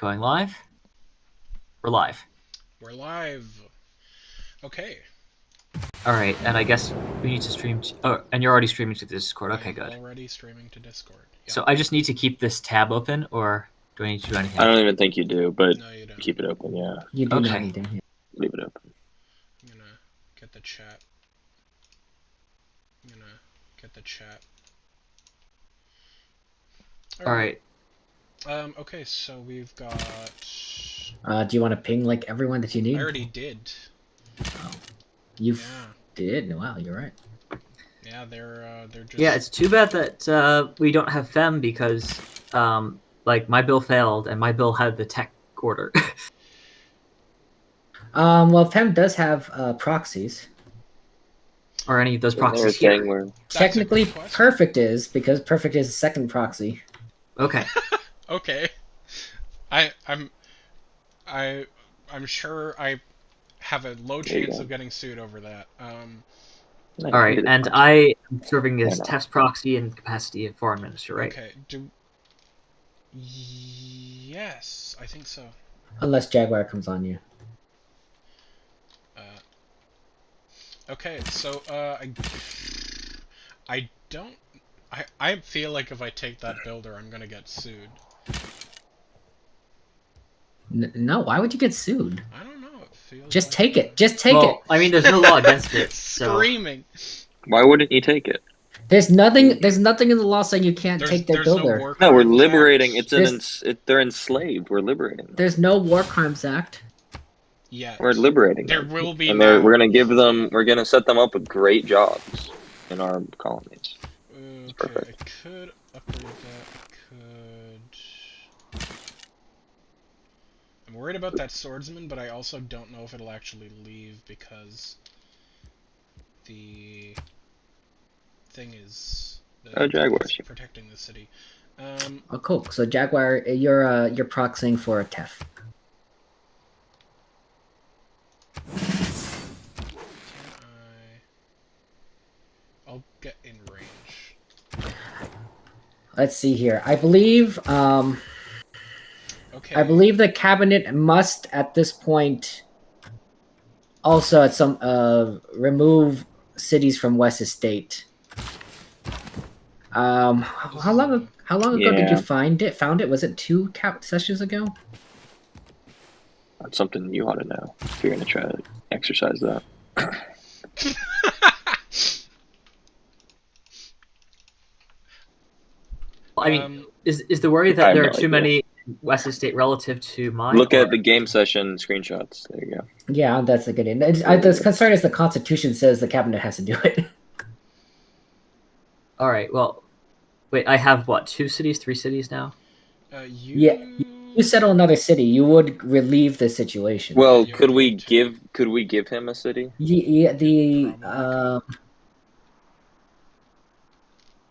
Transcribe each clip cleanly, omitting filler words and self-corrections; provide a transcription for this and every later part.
Going live? We're live. We're live. Okay. Alright, and I guess we need to stream to... Oh, and you're already streaming to the Discord. Okay, good. Already streaming to Discord. Yep. So I just need to keep this tab open, or do I need to do anything? I don't even think you do, but No, you don't. keep it open, yeah. You do Okay. not need to. Yeah. Leave it open. I'm gonna get the chat. Alright. Okay, so we've got... Do you want to ping like everyone that you need? I already did. You Yeah. did? Wow, you're right. Yeah, they're just... Yeah, it's too bad that we don't have Fem because, like, my bill failed, and my bill had the tech order. Well, Fem does have proxies. Or any of those They were proxies saying here. we're... That's a Technically, good question. Perfect is, because Perfect is the second proxy. Okay. Okay. I'm sure I have a low There you chance go. of getting sued over that. Alright, and I am serving as Why not? test proxy in the capacity of foreign minister, right? Okay, Yes, I think so. Unless Jaguar comes on you. Okay, so, I don't... I feel like if I take that builder, I'm gonna get sued. No, why would you get sued? I don't know, it feels Just like take it. Just take it. Well, I mean, there's no law against it, so... Screaming! Why wouldn't you take it? There's nothing in the law saying you can't take their there's builder. No, war No, we're crimes liberating. act They're enslaved. We're liberating them. There's no War Crimes Act. yet. We're liberating There them. will be And now. we're gonna give them... We're gonna set them up with great jobs in our colonies. Okay, perfect. I could upgrade that. I could... I'm worried about that swordsman, but I also don't know if it'll actually leave because the thing is Jaguars. is protecting the city. Oh, cool. So Jaguar, you're proxying for a TEF. I'll get in range. Let's see here. I believe Okay. I believe the cabinet must at this point also at some remove cities from West Estate. How long ago did you Yeah. find it? Found it? Was it 2 cap sessions ago? That's something you ought to know if you're gonna try to exercise that. I mean, is the worry I that have there no are too idea. many West Estate relative to mine? Look or- at the game session screenshots. There you go. Yeah, that's a good end. The concern is the Constitution says the cabinet has to do it. Alright, well... Wait, I have, what, 2 cities, 3 cities now? You... Yeah, You settle another city, you would relieve the situation. Well, you could have we to- give him a city?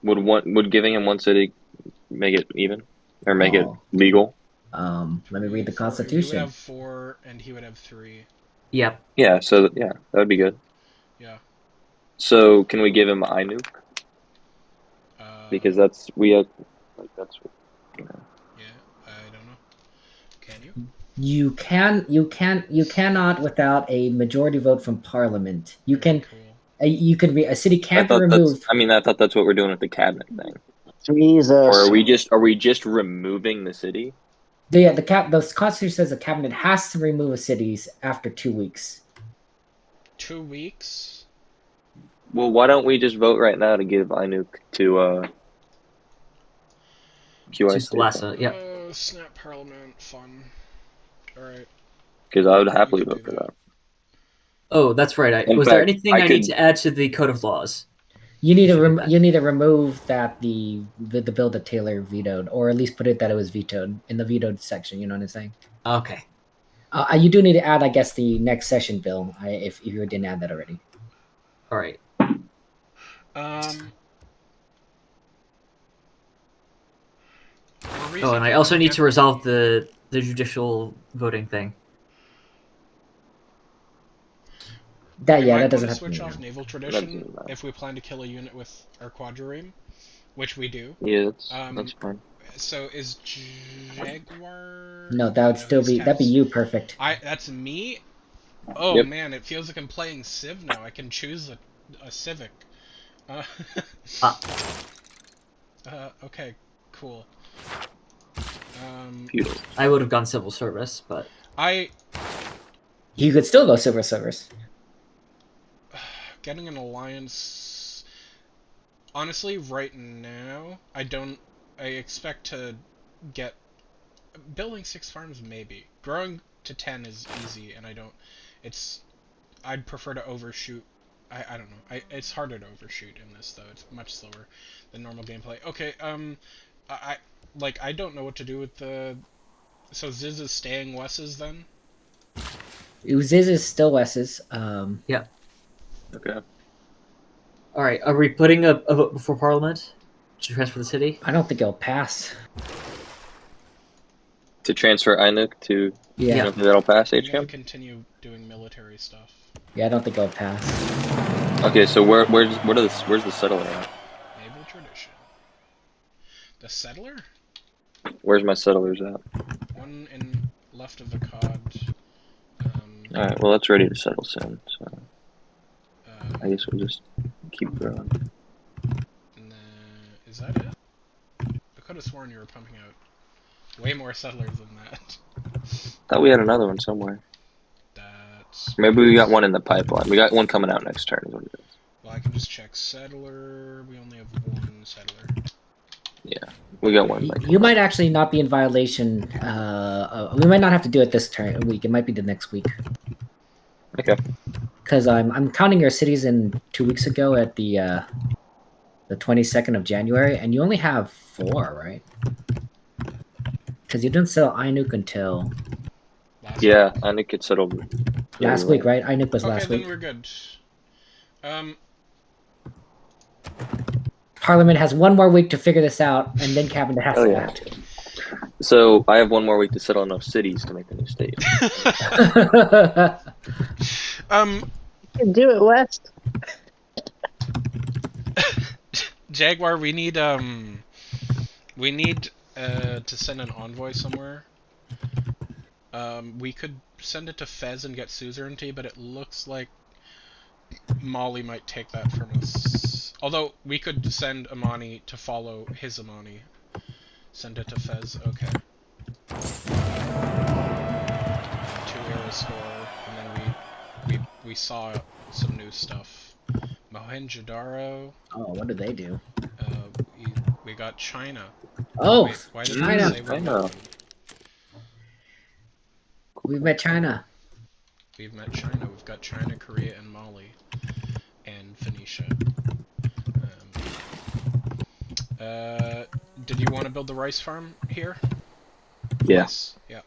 Would giving him one city make it even, or make it Oh. legal? Let me read the You Constitution. would have 4, and he would have 3. Yep. Yeah. So yeah, that would be good. Yeah. So can we give him Inuk? Because that's you know. Yeah, I don't know. Can you? You cannot without a majority vote from Parliament. You can Cool. a city I can't be thought removed. I thought that's what we're doing with the cabinet thing. Jesus. Or are we just removing the city? The Constitution says the cabinet has to remove cities after 2 weeks. 2 weeks? Well, why don't we just vote right now to give Inuk to To QIC? Salasa, yep. Snap Parliament, fun. Alright. Because I would happily We can vote do for that. that. Oh, that's right. In Was there fact, anything I need to add to the Code of Laws? You need to Should be best. you need to remove that the bill that Taylor vetoed, or at least put it that it was vetoed in the vetoed section. You know what I'm saying? Okay. You do need to add, I guess, the next session bill. If you didn't add that already. Alright. Oh, and I also need to resolve the judicial voting thing. That We yeah, might that doesn't wanna have to switch be off now. naval doesn't tradition matter. if we plan to kill a unit with our quadrireme, which we do. Yeah, that's Um, fine. So is Jaguar? No, that would No, still he's be that'd be Cas. you perfect. That's me. Oh Yep. man, it feels like I'm playing Civ now. I can choose a Civic. Uh, Ah. okay, cool. Beautiful. I would have gone civil service, but You could still go Silver Service. Getting an alliance. Honestly, right now, I expect to get building 6 farms maybe. Growing to 10 is easy, and I'd prefer to overshoot. I don't know. It's harder to overshoot in this though. It's much slower than normal gameplay. Okay, I don't know what to do with the. So Ziz is staying Wes's then. Uziz is still Wes's. yeah. Okay. All right, are we putting a vote before Parliament to transfer the city? I don't think it'll pass. To transfer Inuk to. Yeah. You don't think that'll pass, I'm gonna HM? continue doing military stuff. Yeah, I don't think it'll pass. Okay, so where's the settler at? Naval tradition. The settler? Where's my settlers at? One in left of the cod. All right. Well, that's ready to settle soon. So I Uh, guess we'll just keep growing. and is that it? I could have sworn you were pumping out way more settlers than that. Thought we had another one somewhere. That's. Maybe we got one in the pipeline. We got one coming out next turn. Is what it is. Well, I can just check settler. We only have one settler. Yeah, we got one. You might actually not be in violation. We might not have to do it this week. It might be the next week. Okay. Because I'm counting your cities in 2 weeks ago at the 22nd of January, and you only have 4, right? Because you didn't sell Inuk until Yeah, Inuk gets settled last week, right? Inuk was Okay, last then week. we're good. Parliament has 1 more week to figure this out, and then Cabinet has Oh, to yeah. act. So I have one more week to settle enough cities to make the new state. Do it, West. Jaguar, we need to send an envoy somewhere. We could send it to Fez and get suzerainty, but it looks like Mali might take that from us. Although we could send Amani to follow his Amani. Send it to Fez. Okay. 2 era store, and then we saw some new stuff. Mohenjo-daro. Oh, what did they do? We got China. Oh, Wait, why did China. I say we're China. not? We've met China. We've met China. We've got China, Korea, and Mali, and Phoenicia. Did you want to build the rice farm here? Yeah. Yes. Yeah.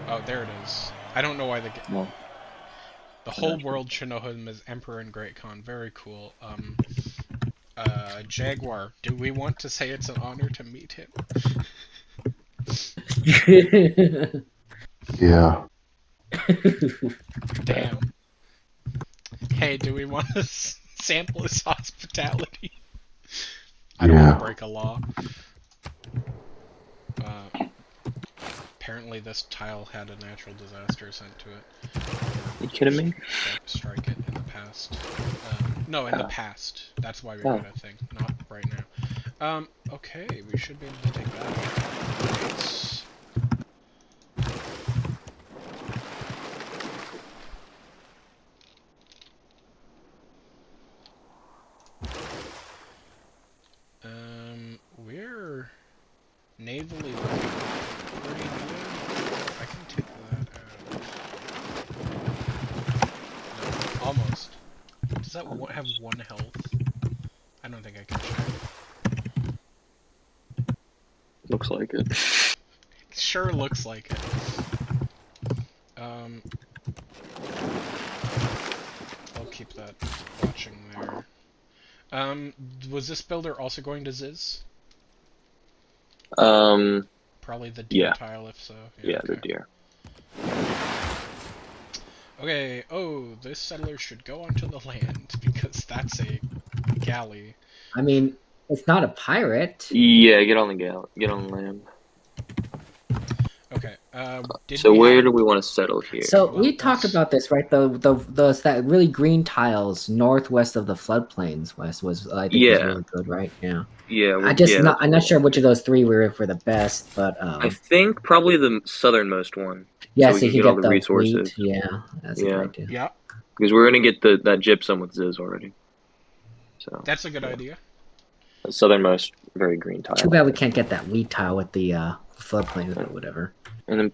Oh, there it is. I don't know why No. the whole world should know him as Emperor and Great Khan. Very cool. Jaguar. Do we want to say it's an honor to meet him? Yeah. Damn. Hey, do we want to sample his hospitality? I don't want to break a law. Apparently this tile had a natural disaster sent to it. You kidding me? Strike it in the past. No, in the past. That's why we got a thing, not right now. Okay, we should be able to take that. Nice. We're navally looking pretty good. I can take that out. No, almost. Does that have 1 health? I don't think I can check. Looks like it. Sure looks like it. I'll keep that watching there. Was this builder also going to Ziz? Probably the deer tile, if so. Yeah, okay. the deer. Okay, oh, this settler should go onto the land, because that's a galley. I mean, It's not a pirate. Yeah, get on the get on land. Okay. So where do we want to settle here? So Well, we talked that's- about this, right? Those that really green tiles northwest of the floodplains was I think was Yeah. really good, right? Yeah. Yeah, I'm not sure which of those three were for the best, but I think probably the southernmost one. yeah, so so we you can get all get the the resources. wheat. Yeah, that's a Yeah. good idea. Yeah, Because we're gonna get that gypsum with Ziz already. So that's a good idea. the southernmost, very green tile. Too bad we can't get that wheat tile with the floodplains, but whatever. And then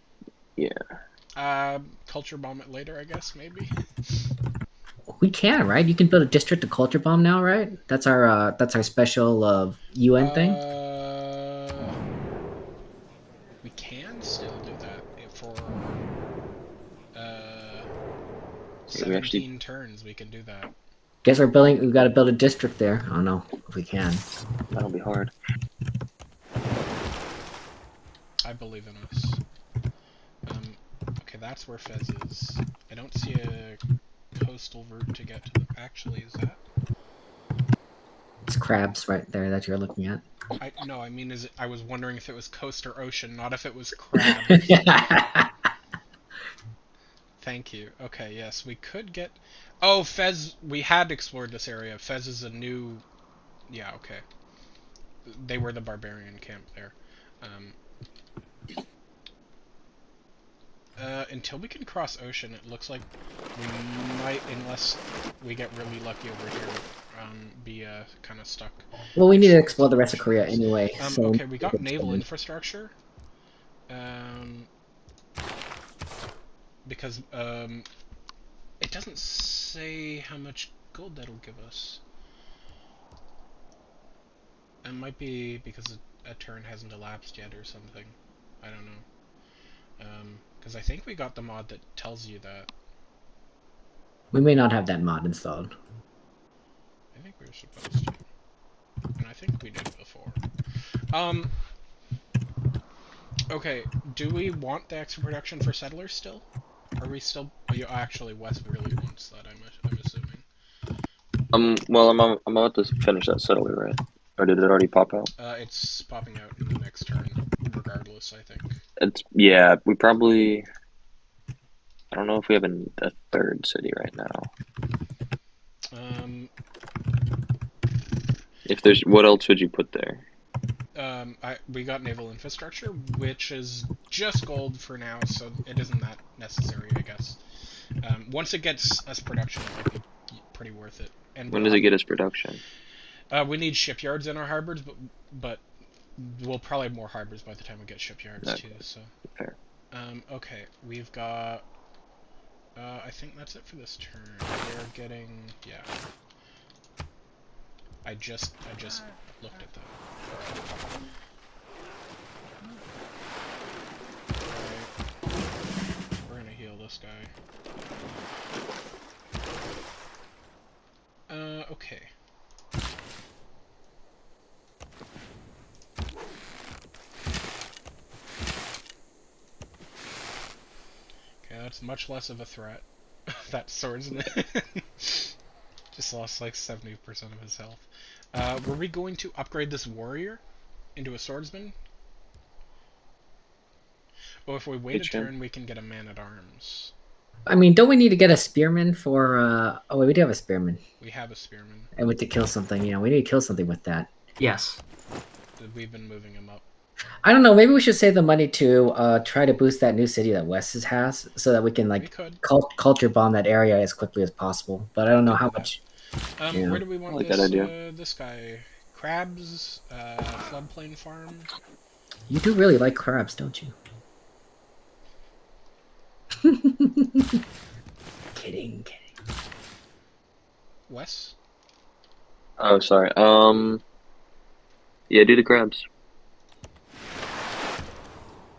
Culture bomb it later, I guess, maybe. We can, right? You can build a district of culture bomb now, right? That's our special UN thing. We can still do that for we 17 actually- turns. We can do that. Guess we're building. We've got to build a district there. I don't know if we can. that'll be hard. I believe in us. Okay, that's where Fez is. I don't see a coastal route to get to the... Actually, is that? It's crabs right there that you're looking at. No, I mean, is it... I was wondering if it was coast or ocean, not if it was crab. Thank you. Okay, yes, we could get... Oh, Fez... We had explored this area. Fez is a new... Yeah, okay. They were the barbarian camp there. Until we can cross ocean, it looks like we might, unless we get really lucky over here, be kind of stuck. Well, we need to explore the rest of Korea anyway. So Okay, we got naval infrastructure. Because it doesn't say how much gold that'll give us. It might be because a turn hasn't elapsed yet or something. I don't know. Because I think we got the mod that tells you that. we may not have that mod installed. I think we were supposed to. And I think we did before. Okay, do we want the extra production for settlers still? Are we still... actually, Wes really wants that, I'm assuming. Well, I'm about to finish that settler, right? Or did it already pop out? It's popping out in the next turn, regardless, I think. Yeah, we probably... I don't know if we have a third city right now. If there's... What else would you put there? We got naval infrastructure, which is just gold for now, so it isn't that necessary, I guess. Once it gets us production, it might be pretty worth it. And When does it get us production? we need shipyards in our harbors, but we'll probably have more harbors by the time we get shipyards too. So Fair. okay, we've got. I think that's it for this turn. We're getting I just looked at that. Alright. We're gonna heal this guy. Okay. Okay, that's much less of a threat. That swordsman just lost like 70% of his health. Were we going to upgrade this warrior into a swordsman? Well, if we wait a turn, we can get a man-at-arms. I mean, don't we need to get a spearman for? Oh wait, we do have a spearman. We have a spearman. And we have to kill something. Yeah, we need to kill something with that. Yes. We've been moving him up. I don't know. Maybe we should save the money to try to boost that new city that West has, so that we can like culture bomb that area as quickly as possible. But I don't know how much. Yeah. Where do we want I like this? that idea. This guy, crabs, floodplain farm. You do really like crabs, don't you? Kidding. Wes. Oh, sorry. Yeah, do the crabs.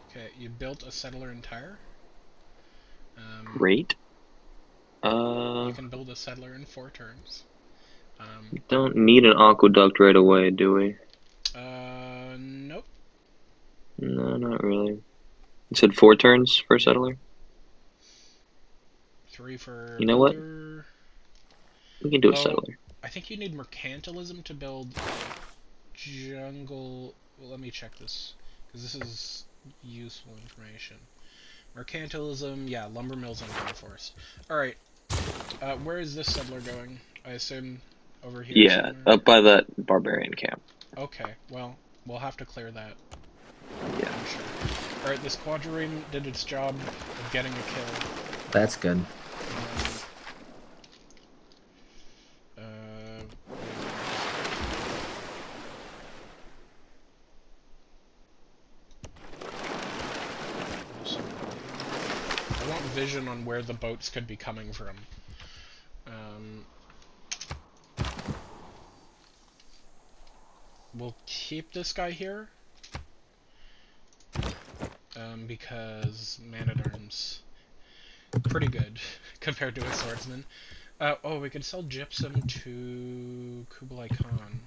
Okay, you built a settler in Tyre. Great. You can build a settler in 4 turns. Don't need an aqueduct right away, do we? Nope. No, not really. You said 4 turns for a settler? 3 for You know what? builder. We can do a settler. I think you need mercantilism to build jungle... Well, let me check this, because this is useful information. Mercantilism, yeah, lumber mills and rainforest. Alright, where is this settler going? I assume over here Yeah, somewhere? up by that barbarian camp. Okay, well, we'll have to clear that. Yeah. I'm sure. Alright, this quadrireme did its job of getting a kill. That's good. I want vision on where the boats could be coming from. We'll keep this guy here. Because Man-at-Arms pretty good compared to a swordsman. Oh, we could sell gypsum to Kublai Khan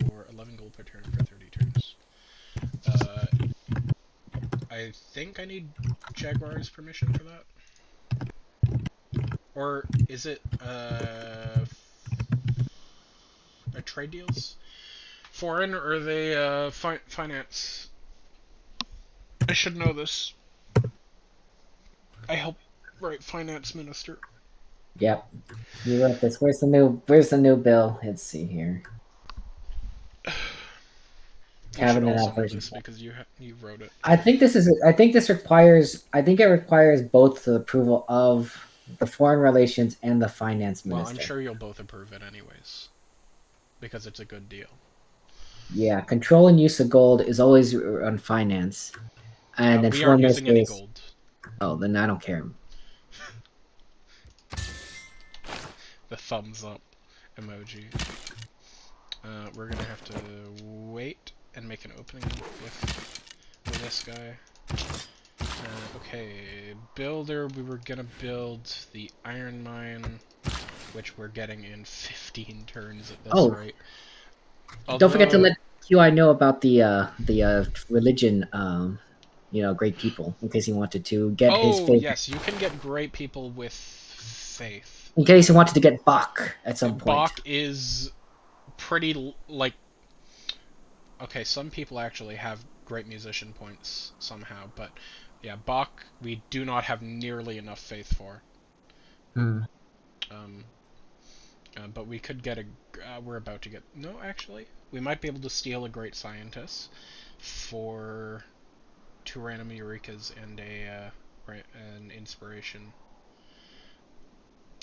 for 11 gold per turn for 30 turns. I think I need Jaguar's permission for that. Or is it trade deals? Foreign, or are they finance? I should know this. I help write finance minister. Yep. You wrote this. Where's the new bill? Let's see here. You should Cabinet also know operations. this because you wrote it. I think it requires both the approval of the foreign relations and the finance Well, minister. I'm sure you'll both approve it anyways, because it's a good deal. Yeah, control and use of gold is always on finance, and then we foreign aren't using any ministers. gold. Oh, then I don't care. The thumbs up emoji. We're gonna have to wait and make an opening with this guy. Okay, builder, we were gonna build the iron mine, which we're getting in 15 turns at this rate. Don't forget to let QI know about the religion, great people, in case he wanted to get his faith. Oh, yes, you can get great people with faith. In case he wanted to get Bach at some point. Bach is pretty, like... Okay, some people actually have great musician points somehow, but yeah, Bach we do not have nearly enough faith for. But we could get we're about to get... No, actually. We might be able to steal a great scientist for 2 random Eurekas and an inspiration.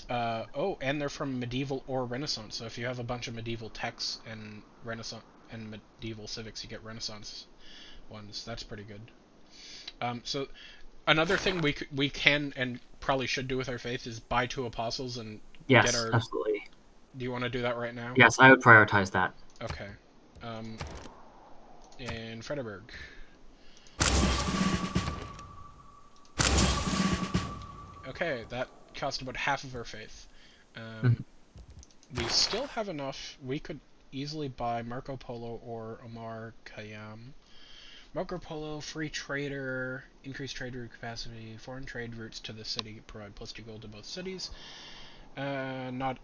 And they're from medieval or Renaissance, so if you have a bunch of medieval texts and Renaissance and medieval civics, you get Renaissance ones. That's pretty good. So another thing we can and probably should do with our faith is buy 2 apostles and Yes, get our... absolutely. Do you want to do that right now? Yes, I would prioritize that. Okay. In Frederick. Okay, that cost about half of our faith. We still have enough. We could easily buy Marco Polo or Omar Khayyam. Marco Polo, free trader, increased trade route capacity, foreign trade routes to the city, provide +2 gold to both cities. Not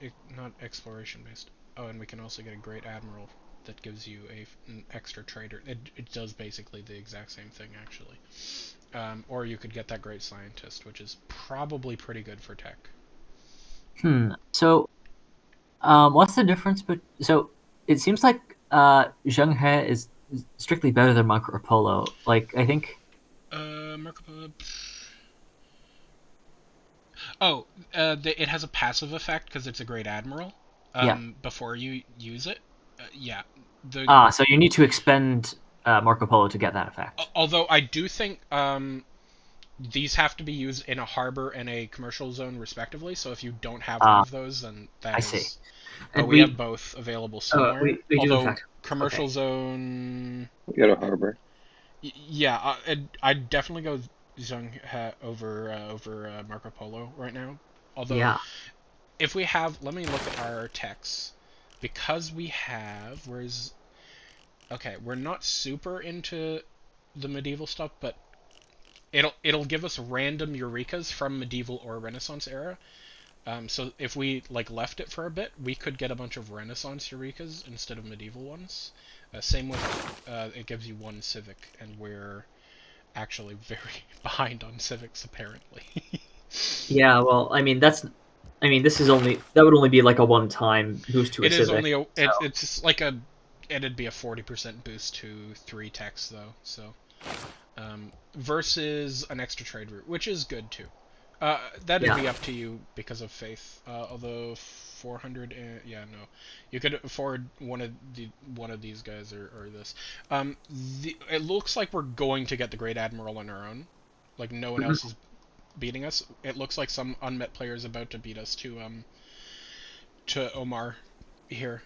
exploration based. Oh, and we can also get a great admiral that gives you an extra trader. It does basically the exact same thing, actually. Or you could get that great scientist, which is probably pretty good for tech. So, what's the difference? So, it seems like Zheng He is strictly better than Marco Polo. Like, I think... Marco Polo... Oh, it has a passive effect because it's a great admiral. Before you use it, yeah. So you need to expend Marco Polo to get that effect. Although I do think these have to be used in a harbor and a commercial zone respectively. So if you don't have one of those, then that is... see. And we have both available somewhere. We do, in although fact. commercial zone... We got a harbor. Yeah, I'd definitely go Zheng He over Marco Polo right now. Although, if we have... Let me look at our techs. Because we have... Okay, we're not super into the medieval stuff, but it'll give us random Eurekas from medieval or Renaissance era. So if we left it for a bit, we could get a bunch of Renaissance Eurekas instead of medieval ones. Same with it gives you 1 civic, and we're actually very behind on civics apparently. Yeah, well, I mean this is that would only be like a one-time boost to a It is civic. only So. it's just like it'd be a 40% boost to 3 techs though, so versus an extra trade route, which is good too. That'd be up to you because of faith. Although 400, yeah, no, you could afford one of these guys or this. It looks like we're going to get the Great Admiral on our own. Like no one else is beating us. It looks like some unmet player is about to beat us to Omar here.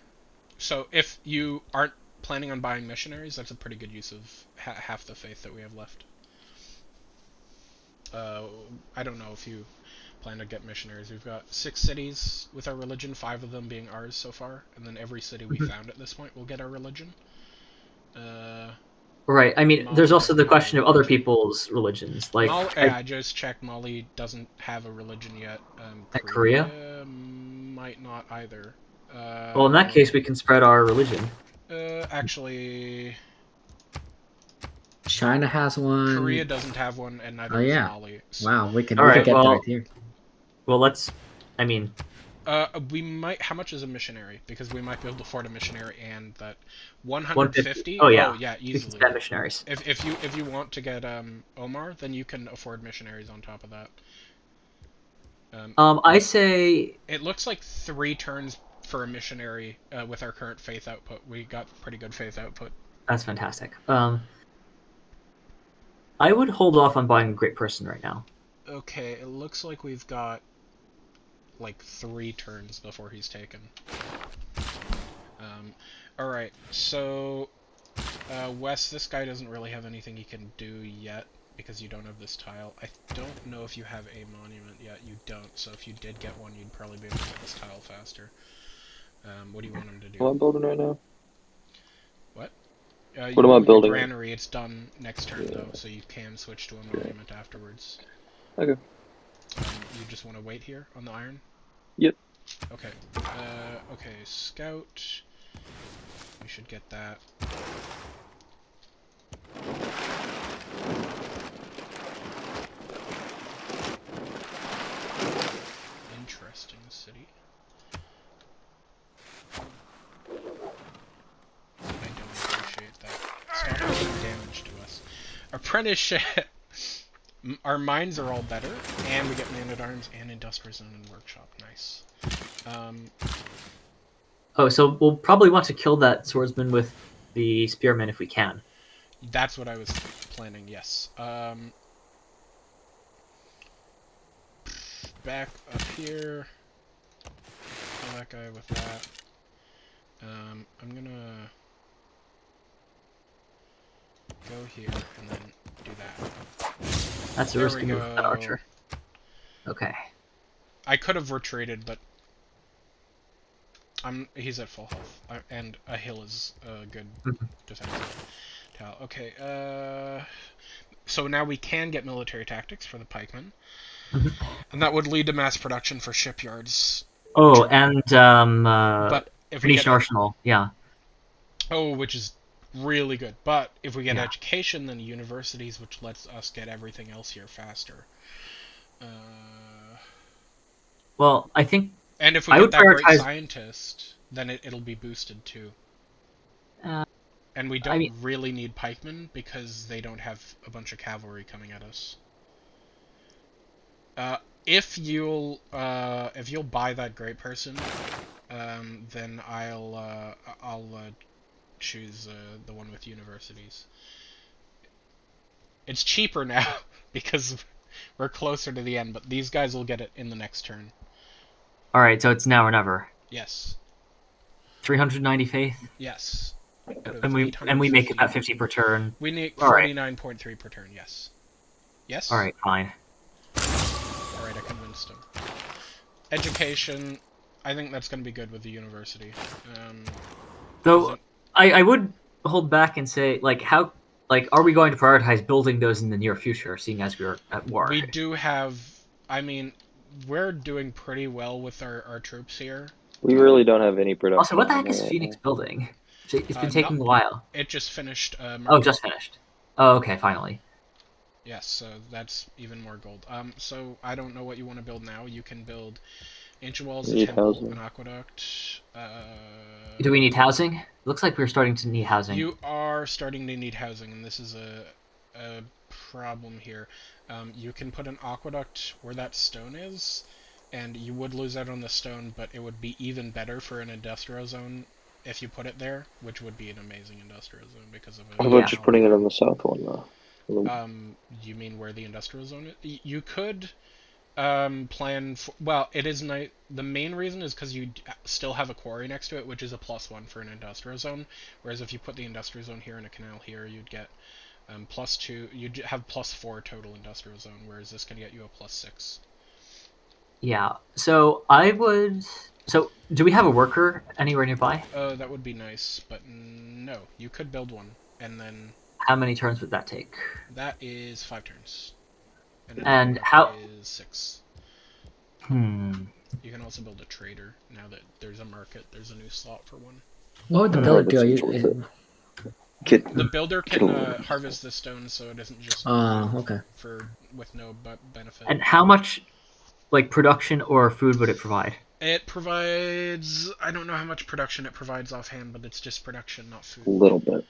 So if you aren't planning on buying missionaries, that's a pretty good use of half the faith that we have left. I don't know if you plan to get missionaries. We've got 6 cities with our religion, 5 of them being ours so far, and then every city we found at this point will get our religion. Right. I mean, Mali there's also doesn't the have question a of other religion. people's religions, like I just checked. Mali doesn't have a religion yet. Korea. Might not either. Well, in that case, we can spread our religion. Actually, China has one. Korea doesn't have one, and neither Oh, does yeah. Mali. So, Wow, we could Alright, get well- that right here. Well, let's. I mean, we might. How much is a missionary? Because we might be able to afford a missionary and that 150. 150. Oh yeah, yeah, we can easily. spend missionaries. If you want to get Omar, then you can afford missionaries on top of that. I say. It looks like 3 turns for a missionary with our current faith output. We got pretty good faith output. That's fantastic. I would hold off on buying a great person right now. Okay, it looks like we've got like 3 turns before he's taken. Alright, so Wes, this guy doesn't really have anything he can do yet because you don't have this tile. I don't know if you have a monument yet. You don't, so if you did get one, you'd probably be able to get this tile faster. What do you want him to do? What I'm building right now? What? What am I building? Granary. It's done next turn though, so you can switch to a monument afterwards. Okay. You just want to wait here on the iron? Yep. Okay. Okay, scout. We should get that. Interesting city. I don't appreciate that. Stop doing damage to us. Apprenticeship! Our mines are all better, and we get man-at-arms and industrial zone and workshop. Nice. Oh, so we'll probably want to kill that swordsman with the spearman if we can. That's what I was planning, yes. Back up here. Kill that guy with that. I'm gonna go here and then do that. That's a There risky we move, that go. archer. Okay. I could have retreated, but he's at full health, and a hill is a good defensive tile. Okay, so now we can get military tactics for the pikemen, and that would lead to mass production for shipyards. Oh, and But if we Phoenician get arsenal, yeah. which is really good. But if we get Yeah. education, then universities, which lets us get everything else here faster. Well, I think. And if we I get would that great prioritize- scientist, then it'll be boosted too. Uh, And we don't I mean- really need pikemen because they don't have a bunch of cavalry coming at us. If you'll buy that great person, then I'll choose the one with universities. It's cheaper now because we're closer to the end, but these guys will get it in the next turn. All right, so it's now or never. Yes. 390 faith, Yes. and we make it at 50 per turn. We need All right. 49.3 per turn. Yes. Yes. All right, fine. All right, I convinced him. Education. I think that's going to be good with the university. Though I would hold back and say, like, how, like, are we going to prioritize building those in the near future, seeing as we're at war? We do have. I mean, we're doing pretty well with our troops here. We really don't have any production. Also, what the heck anymore is right Phoenix now. building? So it's been No, taking a while. it just finished. Oh, just finished. Oh, okay, finally. Yes, so that's even more gold. So I don't know what you want to build now. You can build ancient walls, a Need temple, housing. an aqueduct. Do we need housing? It looks like we're starting to need housing. You are starting to need housing, and this is a problem here. You can put an aqueduct where that stone is, and you would lose out on the stone, but it would be even better for an industrial zone if you put it there, which would be an amazing industrial zone because of it. How about just putting it on the south one, though? You mean where the industrial zone is? You could plan for, well, it is nice. The main reason is because you still have a quarry next to it, which is a +1 for an industrial zone. Whereas if you put the industrial zone here and a canal here, you'd get +2. You'd have +4 total industrial zone, whereas this can get you a +6. Yeah. So I would. So do we have a worker anywhere nearby? That would be nice, but no. You could build one, and then How many turns would that take? that is 5 turns. And how? Is 6. You can also build a trader now that there's a market. There's a new slot for one. What would the builder do? The builder can harvest the stone, so it isn't just okay. with no benefit. And how much, like, production or food would it provide? It provides. I don't know how much production it provides offhand, but it's just production, not food. A little bit.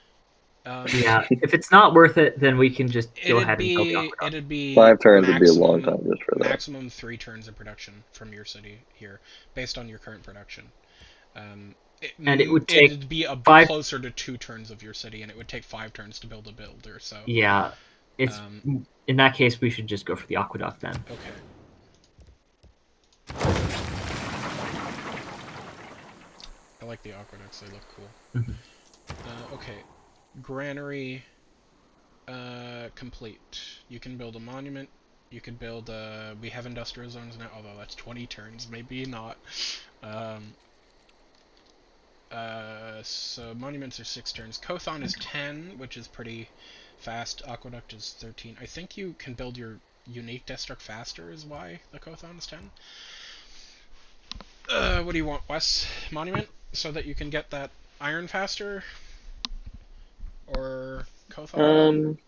Yeah, if it's not worth it, then we can just go ahead and build the aqueduct. It'd be 5 turns would be a long time just for that. Maximum 3 turns of production from your city here, based on your current production. And it would take it'd be closer to 2 turns of your city, and it would take 5 turns to build a builder. So yeah, it's in that case we should just go for the aqueduct then. Okay. I like the aqueducts; they look cool. Okay, granary complete. You can build a monument. You can build. We have industrial zones now, although that's 20 turns, maybe not. So monuments are 6 turns. Kothon is 10, which is pretty fast. Aqueduct is 13. I think you can build your unique district faster, is why the Kothon is 10. What do you want, Wes? Monument? So that you can get that iron faster? Or Kothon?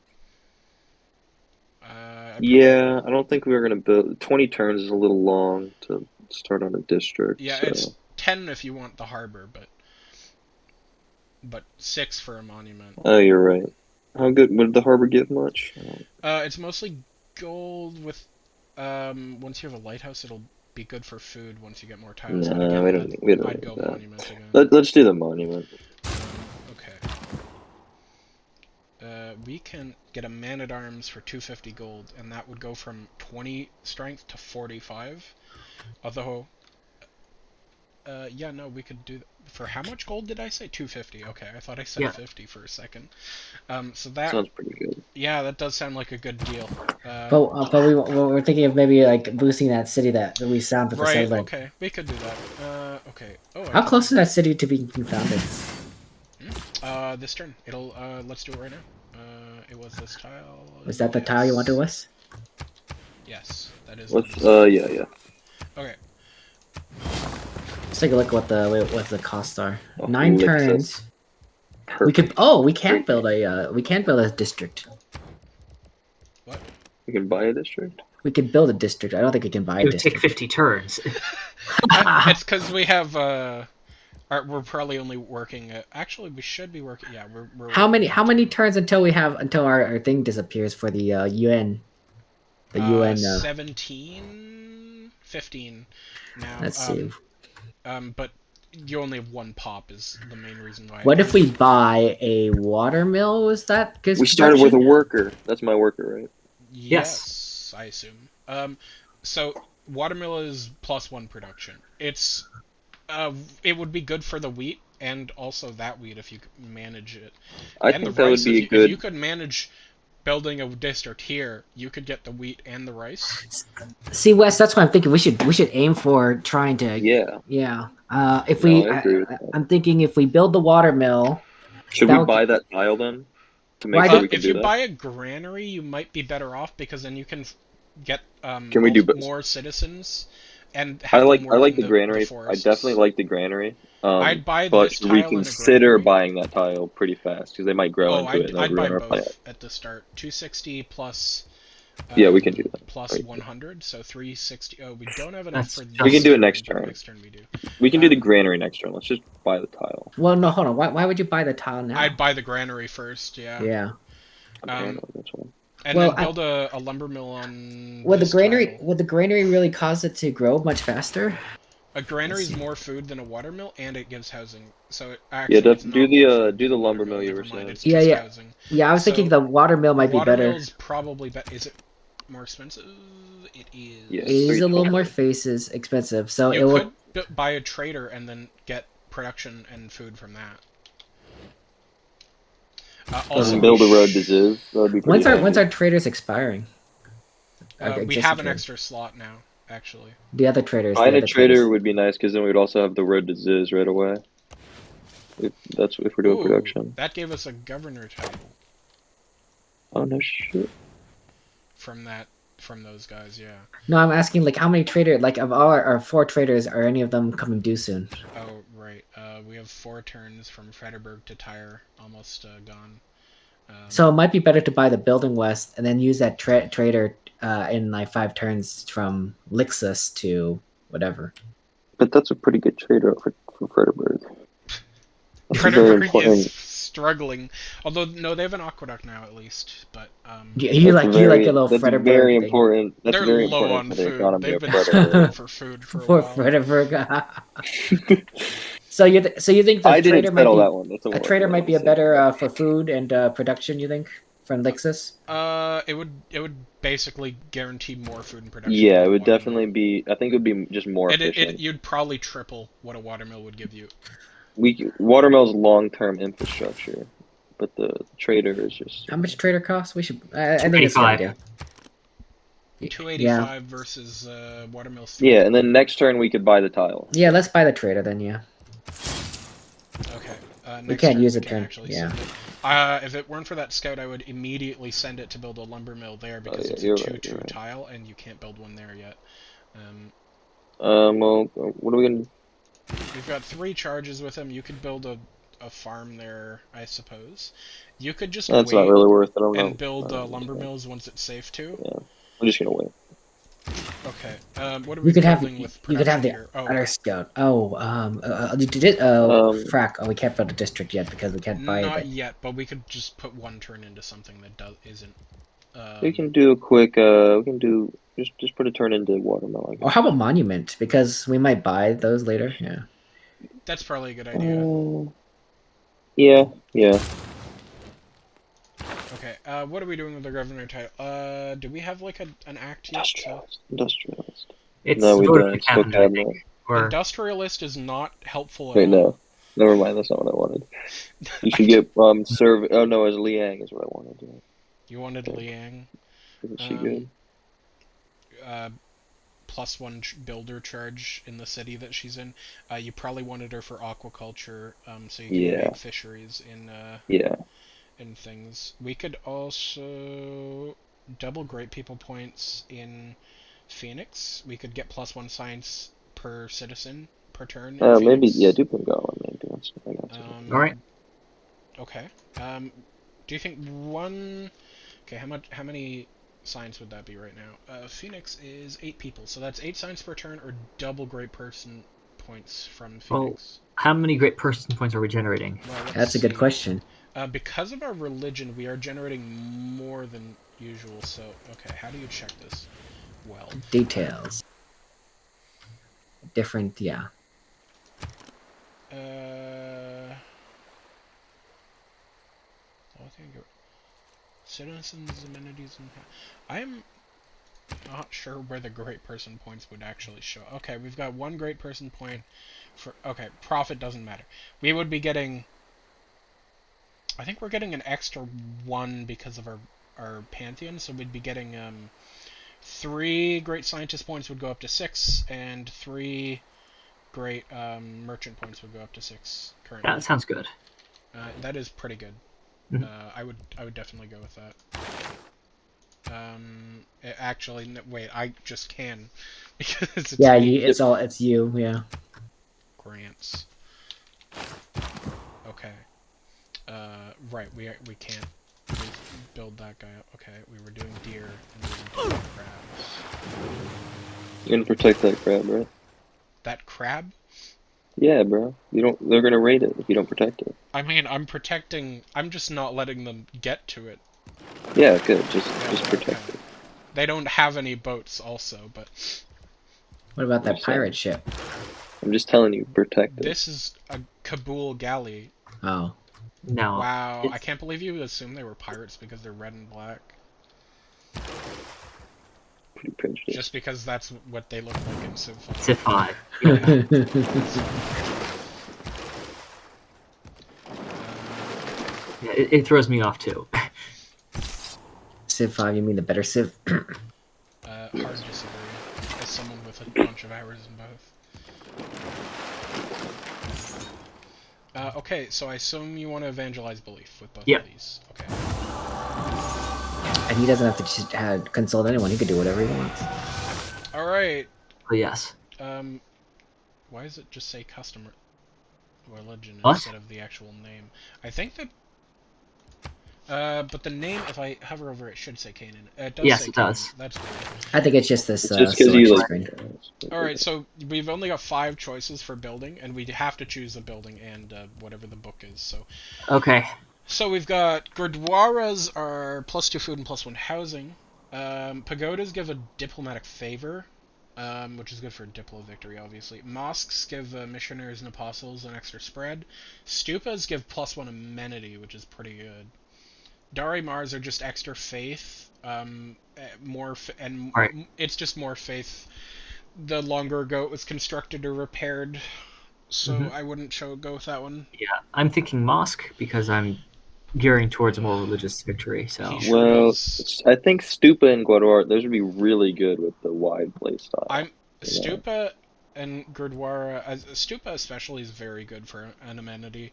Yeah, I don't think we were going to build... 20 turns is a little long to start on a district. Yeah, so. It's 10 if you want the harbor, but 6 for a monument. Oh, you're right. How good... Would the harbor give much? It's mostly gold with... once you have a lighthouse, it'll be good for food once you get more tiles. No, again, we don't need I'd go that. monument again. Let's do the monument. Okay. We can get a man-at-arms for 250 gold, and that would go from 20 strength to 45. Although... yeah, no, we could do... For how much gold did I say? 250. Okay, I thought I said 50 for a second. So that... Sounds pretty good. Yeah, that does sound like a good deal. But we're thinking of maybe like boosting that city that we found. Right, okay, we could do that. Okay. Oh, how close is that city to being founded? This turn. It'll, let's do it right now. It was this tile. Is that the tile you wanted, Wes? Yes, that is. Yeah. Okay. Let's take a look at what the costs are. Oh, 9 turns. Perfect. We could. We can't build a district. What? We can buy a district? We could build a district. I don't think we can buy a It would district. take 50 turns. It's because we have. We're probably only working. Actually, we should be working. Yeah, we're. How many turns until our thing disappears for the UN? The UN. 17, 15. Now. Let's see. But you only have 1 pop is the main reason why. What if we buy a water mill? Was that because We started with a worker. That's my worker, right? Yes, I assume. So watermill is +1 production. It's it would be good for the wheat and also that wheat if you could manage it. I and think the that rice, would be if you could manage building a district here, you could get the wheat and the rice. See, Wes, that's what I'm thinking. We should aim for trying to. Yeah. Yeah. I agree with that. I'm thinking if we build the water mill. Should we buy that tile then? To make sure we can if do you that? buy a granary, you might be better off because then you can get Can we do more citizens. And I have like them work in the granary. I forests. definitely like the granary. I'd buy but this tile we in a consider granary. buying that tile pretty fast because they might grow Oh, into it and I'd it'll buy ruin our plant. both at the start. 260 plus. Yeah, we can do that. Plus Right. 100, so 360. Oh, we don't have enough That's for just- this. We can do it turn, next but turn. Next turn we do. We can do the granary next turn. Let's just buy the tile. Well, no, hold on. Why would you buy the tile now? I'd buy the granary first, yeah. Yeah. That's one. And Well, then build a lumber mill on Would the this granary tile. would the granary really cause it to grow much faster? A granary is Let's see. more food than a water mill, and it gives housing. So it Yeah, actually it's not do more food the than a water lumber mill you never were mind, saying. it's Yeah, just yeah. housing. Yeah, I was thinking So, the water mill might be water better. mill's probably better. Is it more expensive? It is. Yeah, It is a little 320. more faces expensive, so it You will. could buy a trader and then get production and food from that. Also, And build a road to Ziv. That would be pretty When's handy. our traders expiring? Our we existing have an trader. extra slot now, actually. The other traders. Buying the a other trader traders. would be nice because then we'd also have the road to Ziz right away. If we're doing Ooh, production. that gave us a governor title Oh no shit. from those guys, yeah. No, I'm asking like how many like of all our 4 traders, are any of them coming due soon? Oh, right. We have 4 turns from Fredericksburg to Tyre, almost gone. So it might be better to buy the building west and then use that trader in like 5 turns from Lixus to whatever. But that's a pretty good trader for Fredericksburg. That's a very Fredericksburg important. is struggling. Although, no, they have an aqueduct now, at least. But, You like a little That's Fredericksburg very thing. important. That's they're very low important on for the food. economy They've of been Fredericksburg. struggling for food for a For while. Fredericksburg. So you think the I didn't trader might settle be that one. That's a trader might be a better for food and production, you think, from Lixus? It would basically guarantee more food and production. Yeah, than it a would watermill. definitely be. I think it would be just more efficient. You'd probably triple what a watermill would give you. Watermill's long-term infrastructure, but the trader is just. How much trader costs? We should. I think it's a good 285. idea. 285 versus watermill. Yeah, and then next turn we could buy the tile. Yeah, let's buy the trader then. Yeah. Okay. We Next can't turn use we it can turn. actually Yeah. send it. If it weren't for that scout, I would immediately send it to build a lumber mill there because yeah, it's a you're 2-2 right, you're right. tile, and you can't build one there yet. Well, what are we gonna? We've got 3 charges with him. You could build a farm there, I suppose. You could just That's wait not really worth it. I don't know. and build lumber mills once it's safe to. Yeah, I'm just gonna wait. Okay. What are we You could have building with you could have the production here? other scout. You did it. Frack. Oh, we can't build a district yet because we can't buy Not it. yet, but we could just put 1 turn into something that isn't. We can do a quick. We can do just put a turn into watermill. I guess. Or how about monument? Because we might buy those later. Yeah. That's probably a good idea. Yeah. Okay. What are we doing with the governor title? Do we have like an act yet? Industrialist. It's No, we voted don't. to It's still cabinet, I cabinet. think. Or Industrialist is not helpful at Wait, all. no. Never mind. That's not what I wanted. You should get serve. Oh no, it's Liang is what I wanted. Yeah. You wanted Liang. Isn't she good? +1 builder charge in the city that she's in. You probably wanted her for aquaculture, so you can make fisheries in in things. We could also double great people points in Phoenix. We could get +1 science per citizen per turn. In Maybe Phoenix. do Pengal. Maybe that's I got all right. Okay. Do you think 1? Okay, how many science would that be right now? Phoenix is 8 people, so that's 8 science per turn, or double great person points from Phoenix. How many great person points are we generating? Well, That's a good question. Because of our religion, we are generating more than usual. So, okay, how do you check this? Well, Details. Different. Yeah. Citizens, amenities, and I'm not sure where the great person points would actually show. Okay, we've got 1 great person point for. Okay, profit doesn't matter. We would be getting. I think we're getting an extra 1 because of our pantheon, so we'd be getting 3 great scientist points would go up to 6, and 3 great merchant points would go up to 6 currently. Yeah, that sounds good. That is pretty good. Mhm. I would definitely go with that. Actually, no, wait, I just can because it's Yeah. me. It's you. Yeah. Grants. Okay. Right, we can't build that guy up. Okay, we were doing deer, and we were doing crabs. You're gonna protect that crab, right? That crab? Yeah, bro. You don't. They're gonna raid it if you don't protect it. I mean, I'm just not letting them get to it. Yeah, good. Just Yeah, protect okay. it. They don't have any boats, also, but What about that I'm sorry. pirate ship? I'm just telling you, protect it. this is a Kabul galley. Oh, No. Wow, I It's, can't believe you assume they were pirates because they're red and black. Pretty prejudiced. Just because that's what they look like in Civ 5. Civ 5. Yeah. Yeah, it throws me off too. Civ 5, you mean the better Civ? Hard disagree, as someone with a bunch of hours in both. Okay, so I assume you want to evangelize belief with both Yep. of these. Okay. And he doesn't have to just consult anyone. He could do whatever he wants. Alright, But yes. why does it just say customer religion What? instead of the actual name? I think that... but the name, if I hover over it, should say Canaan. It does Yes, say it Canaan. does. That's good. I think it's just this It's just because you selection like. screen. Alright, so we've only got 5 choices for building, and we have to choose a building and whatever the book is, so... Okay. So we've got Gurdwaras are +2 food and +1 housing. Pagodas give a diplomatic favor, which is good for diplo victory, obviously. Mosques give missionaries and apostles an extra spread. Stupas give +1 amenity, which is pretty good. Dari Mars are just extra faith, Right. it's just more faith the longer ago it was constructed or repaired. So I wouldn't go with that one. Yeah, I'm thinking mosque because I'm gearing towards a more religious victory. So He sure Well, does. I think Stupa and Guadalajara, those would be really good with the wide play style. I'm Yeah. Stupa and Gurdwara. Stupa especially is very good for an amenity.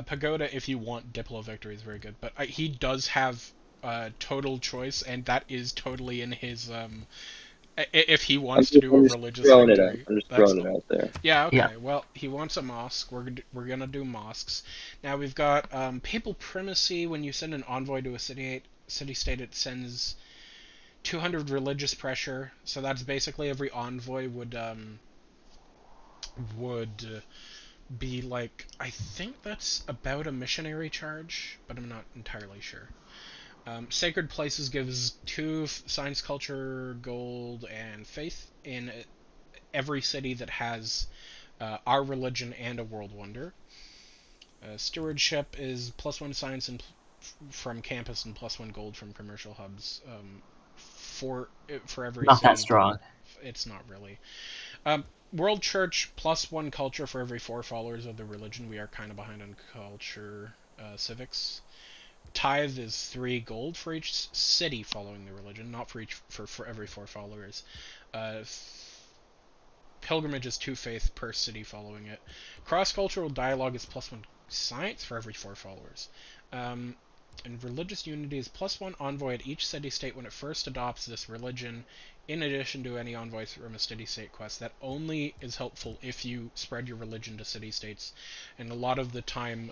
Pagoda, if you want diplo victory, is very good. But he does have total choice, and that is totally in his. If he wants to do a religious victory, I'm just that's throwing it out there. yeah, okay. Yeah. Well, he wants a mosque. We're gonna do mosques. Now we've got papal primacy. When you send an envoy to a city-state, it sends 200 religious pressure. So that's basically every envoy would be like, I think that's about a missionary charge, but I'm not entirely sure. Sacred Places gives 2 science, culture, gold, and faith in every city that has our religion and a world wonder. Stewardship is +1 science and from campus and +1 gold from commercial hubs. For every not city. that strong. It's not really. World Church +1 culture for every 4 followers of the religion. We are kind of behind on culture civics. Tithe is 3 gold for each city following the religion, not for every 4 followers. Pilgrimage is 2 faith per city following it. Cross-cultural dialogue is +1 science for every 4 followers. And religious unity is +1 envoy at each city-state when it first adopts this religion, in addition to any envoys from a city-state quest. That only is helpful if you spread your religion to city-states, and a lot of the time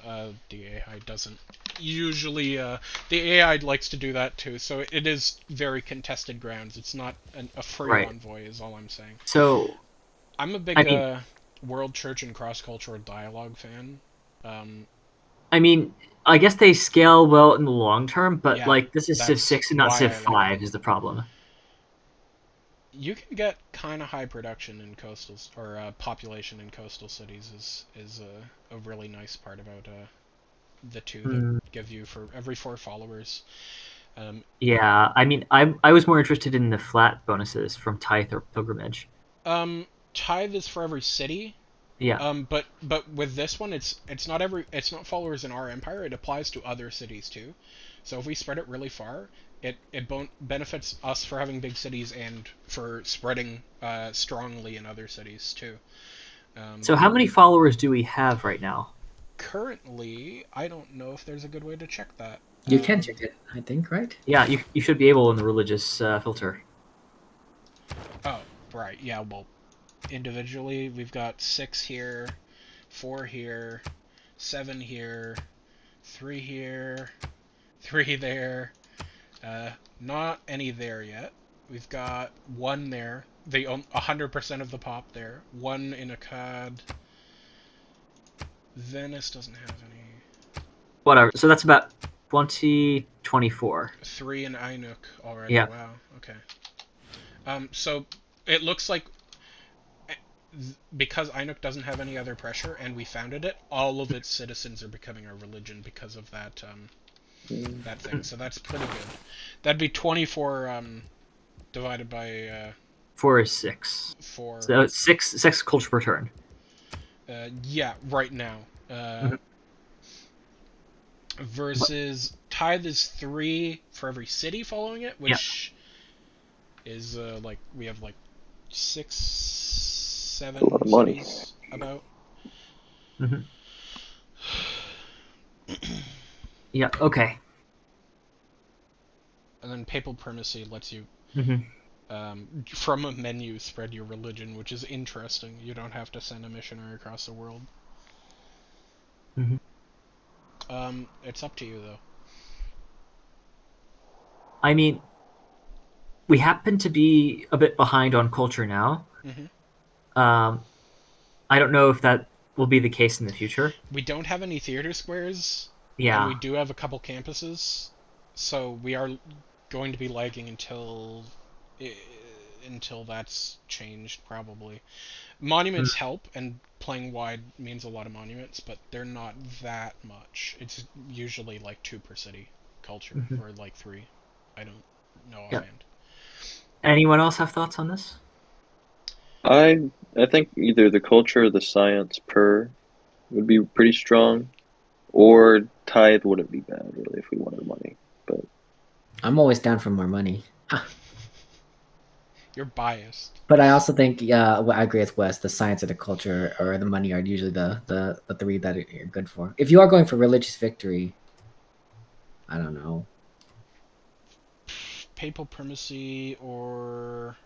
the AI doesn't. Usually the AI likes to do that too, so it is very contested grounds. It's not a free Right. envoy is all I'm saying. So I'm a big I mean- World Church and cross-cultural dialogue fan. I mean, I guess they scale well in the long term, but Yeah, like this is Civ that's 6 and not why Civ I like 5 them. is the problem. You can get kind of high production in coastal or population in coastal cities is a really nice part about the 2 that give you for every 4 followers. Yeah, I mean, I was more interested in the flat bonuses from Tithe or Pilgrimage. Tithe is for every city. Yeah. But with this one, it's not followers in our empire. It applies to other cities too. So if we spread it really far, it benefits us for having big cities and for spreading strongly in other cities too. So how many followers do we have right now? Currently, I don't know if there's a good way to check that. You can check it, I think, right? Yeah, you should be able in the religious filter. Oh, right. Yeah. Well, individually, we've got 6 here, 4 here. 7 here, 3 here, 3 there. Not any there yet. We've got 1 there. 100% of the pop there. 1 in Akkad. Venice doesn't have any. Whatever. So that's about 20, 24. 3 in Ainuk already. Yeah. Wow. Okay. So it looks like because Ainuk doesn't have any other pressure and we founded it, all of its citizens are becoming our religion because of that that thing. So that's pretty good. That'd be 24 divided by 4 is 6. 4. So it's six culture per turn. Yeah, right now. Versus tithe is 3 for every city following it, which is like we have like 6, 7 cities about. Yeah. Okay. And then papal primacy lets you from a menu spread your religion, which is interesting. You don't have to send a missionary across the world. It's up to you though. I mean, we happen to be a bit behind on culture now. I don't know if that will be the case in the future. We don't have any theater squares. Yeah. And we do have a couple campuses, so we are going to be lagging until that's changed, probably. Monuments help, and playing wide means a lot of monuments, but they're not that much. It's usually like 2 per city culture, or like 3. I don't know offhand. Anyone else have thoughts on this? I think either the culture or the science per would be pretty strong, or tithe wouldn't be bad really if we wanted money. But I'm always down for more money. You're biased. But I also think, I agree with Wes. The science or the culture or the money are usually the 3 that you're good for. If you are going for religious victory, I don't know. Papal primacy or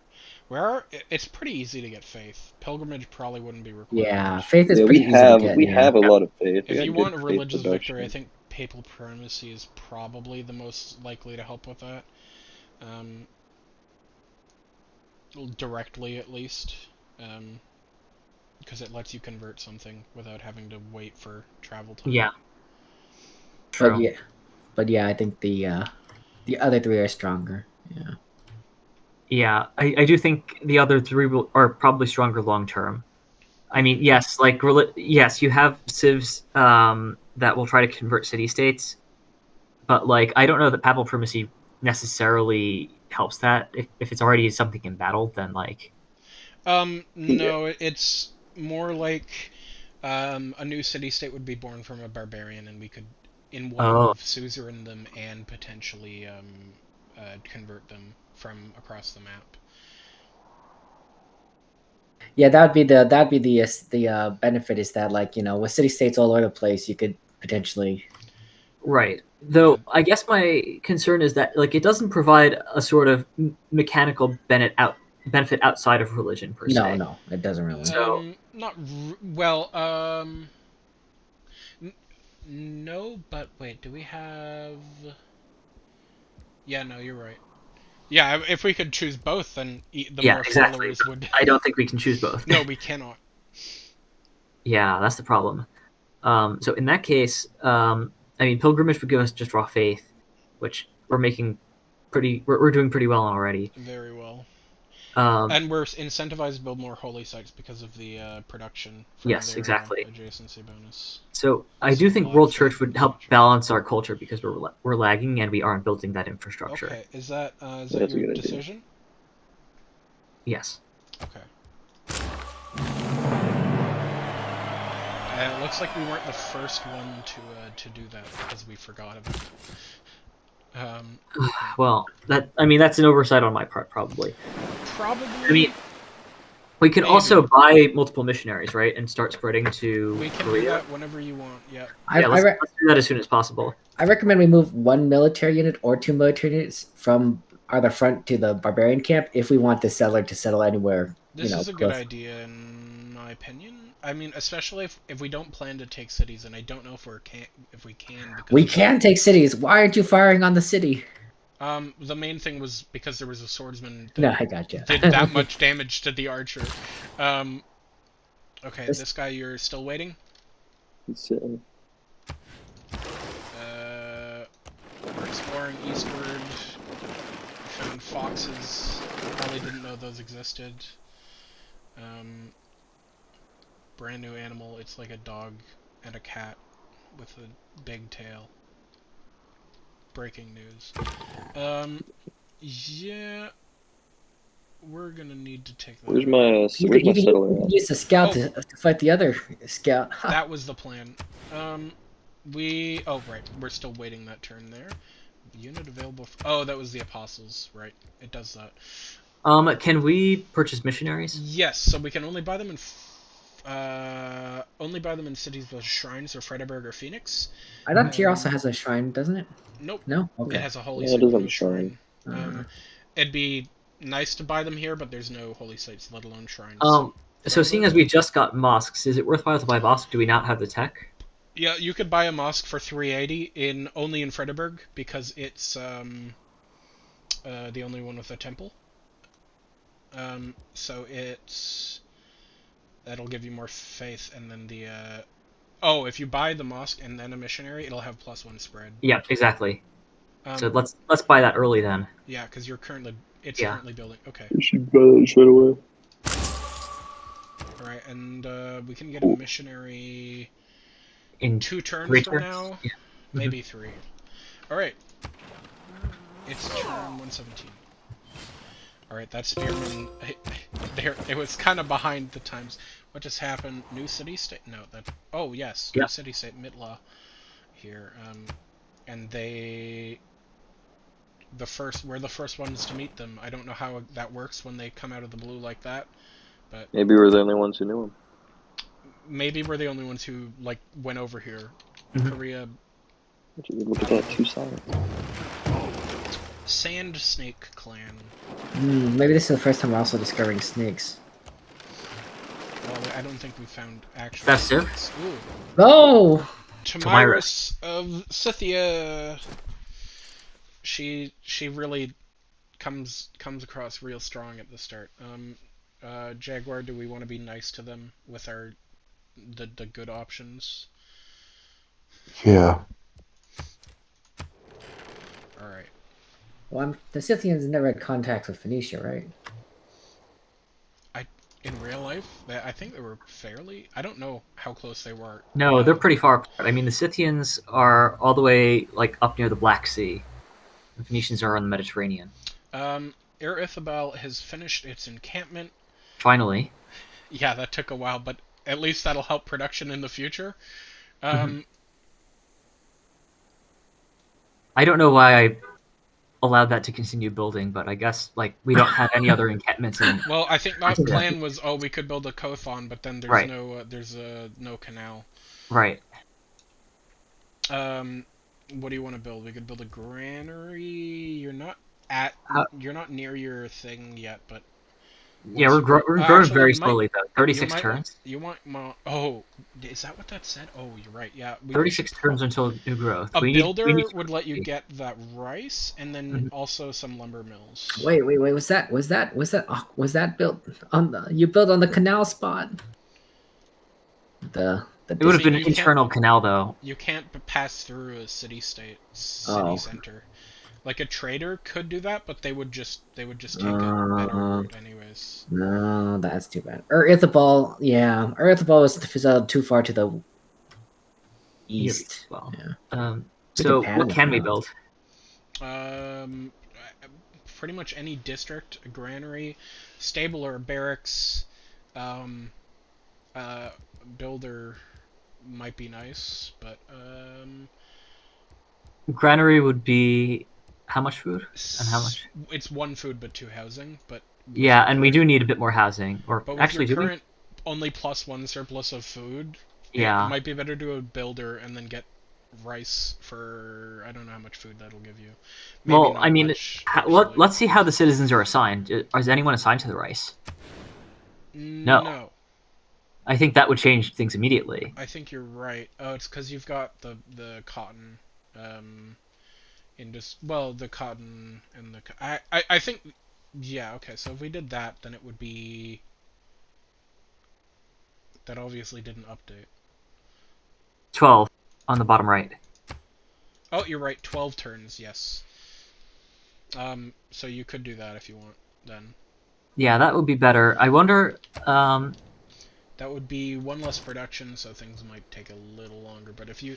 it's pretty easy to get faith. Pilgrimage probably wouldn't be required. Yeah, faith is pretty easy to get. We have a lot of faith. If you want a religious victory, I think papal primacy is probably the most likely to help with that. Directly, at least. Because it lets you convert something without having to wait for travel time. Yeah. True. But yeah, I think the other 3 are stronger. Yeah. Yeah, I do think the other 3 are probably stronger long term. I mean, yes, yes, you have civs that will try to convert city-states, but like I don't know that papal primacy necessarily helps that. If it's already something in battle, then like. No, it's more like a new city-state would be born from a barbarian, and we could in one move suzerain them and potentially convert them from across the map. Yeah, that'd be the benefit is that, like, you know, with city states all over the place, you could potentially. Right. Though I guess my concern is that like it doesn't provide a sort of mechanical benefit outside of religion per se. No, it doesn't really. So no, but wait, do we have? Yeah, no, you're right. Yeah, if we could choose both, then more followers would. I don't think we can choose both. No, we cannot. Yeah, that's the problem. So in that case, I mean, pilgrimage would give us just raw faith, which we're doing pretty well on already. Very well. And we're incentivized to build more holy sites because of the production. Yes, exactly. Adjacency bonus. So I do think World Church would help balance our culture because we're lagging and we aren't building that infrastructure. Okay, is that your decision? Idea. Okay. Yes. It looks like we weren't the first one to do that because we forgot about it. Well, that's an oversight on my part, probably. I mean, we can also buy multiple missionaries, right, and start spreading to We can Korea. do that whenever you want. Yeah. Let's do that as soon as possible. I recommend we move 1 military unit or 2 military units from either front to the barbarian camp if we want the settler to settle anywhere. This is a good idea, in my opinion. I mean, especially if we don't plan to take cities, and I don't know if we can. Because We can take cities. Why aren't you firing on the city? The main thing was because there was a swordsman that No, I gotcha. did that much damage to the archer. Okay, this guy, you're still waiting? So, We're exploring eastward. Found foxes. Probably didn't know those existed. Brand new animal. It's like a dog and a cat with a big tail. Breaking news. Yeah. We're gonna need to take that. where's my You settler can at? use the scout to fight the other scout. That was the plan. Oh, right. We're still waiting that turn there. Unit available. Oh, that was the apostles. Right. It does that. Can we purchase missionaries? Yes. So we can only buy them in cities with shrines or Frederiberg or Phoenix. I thought Tyr also has a shrine, doesn't it? Nope. No. Okay. It has a holy Yeah, it site. does with have no a shrine. It'd be nice to buy them here, but there's no holy sites, let alone shrines. So seeing as we just got mosques, is it worthwhile to buy a mosque? Do we not have the tech? Yeah, you could buy a mosque for 380 only in Frederiberg because it's the only one with a temple. So that'll give you more faith, and then if you buy the mosque and then a missionary, it'll have +1 spread. Yeah, exactly. So let's buy that early then. Yeah, because currently building. Okay. We should buy that straight away. All right, and we can get a missionary In 2 turns 3 from turns? now, Yeah. maybe 3. All right, it's turn 117. All right, that spearman. It was kind of behind the times. What just happened? New city state? No, that. Oh yes, Yeah. new city state Mitla here. And we're the first ones to meet them. I don't know how that works when they come out of the blue like that, but Maybe we're the only ones who knew him. maybe we're the only ones who went over here. Mhm. Korea. Look at that, 2 silent. Sand Snake Clan. Maybe this is the first time we're also discovering snakes. Well, I don't think we found actual That's it? snakes. Ooh. Oh! Tomyrus of Scythia. She really comes across real strong at the start. Jaguar, do we want to be nice to them with the good options? Yeah. All right. Well, the Scythians never had contact with Phoenicia, right? In real life, I think they were fairly. I don't know how close they were. No, they're pretty far apart. I mean, the Scythians are all the way up near the Black Sea. The Phoenicians are on the Mediterranean. Air Ithabel has finished its encampment. Finally. Yeah, that took a while, but at least that'll help production in the future. I don't know why I allowed that to continue building, but I guess we don't have any other encampments. Well, I think that plan was we could build a Kothon, but then there's Right. no canal. Right. What do you want to build? We could build a granary. You're not near your thing yet, but Yeah, we're growing actually, very you might- slowly though. 36 turns. You want oh, is that what that said? Oh, you're right. Yeah, 36 turns until new growth. A We builder need would let you get that rice and then also some lumber mills. Wait, was that built on you built on the canal spot? It would have been an internal canal though. You can't pass through a city center. Like a trader could do that, but they would just take a better route anyways. No, that's too bad. Ithabal, yeah. Ithabal was too far to the east. Well, Yeah. so can what can we now. build? Pretty much any district, a granary, stable or barracks, builder might be nice, but Granary would be how much food and how much? It's 1 food but 2 housing, but Yeah, and we do need a bit more housing. Or but with actually, your do we? current only +1 surplus of food, Yeah. it might be better to do a builder and then get rice for I don't know how much food that'll give you. Maybe Well, not I mean, much, actually. let's see how the citizens are assigned. Is anyone assigned to the rice? No. I think that would change things immediately. I think you're right. Oh, it's because you've got the cotton, the cotton and the. I think, yeah. Okay, so if we did that, then it would be. That obviously didn't update. 12 on the bottom right. Oh, you're right. 12 turns. Yes. So you could do that if you want. Then. Yeah, that would be better. I wonder. That would be one less production, so things might take a little longer. But if you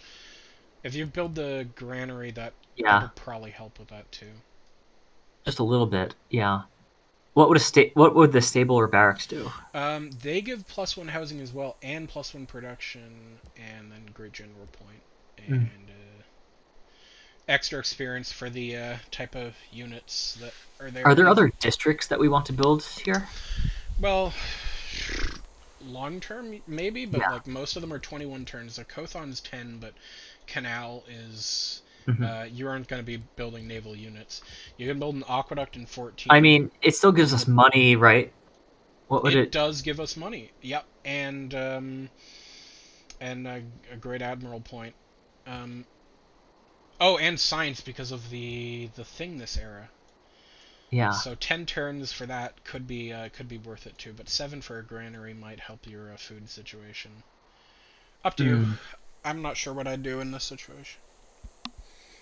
build the granary, that will probably help with that too. Just a little bit, yeah. What would the stable or barracks do? They give +1 housing as well, and +1 production, and then great general point, and extra experience for the type of units that are there. Are there other districts that we want to build here? Well, long term maybe, but like most of them are 21 turns. The Kothon's 10, but Canal is. You aren't going to be building naval units. You can build an aqueduct in 14. I mean, it still gives us money, right? What would it does give us money. Yep, and a great admiral point. Oh, and science because of the thing this era. Yeah. So 10 turns for that could be worth it too, but 7 for a granary might help your food situation. Up to you. I'm not sure what I'd do in this situation.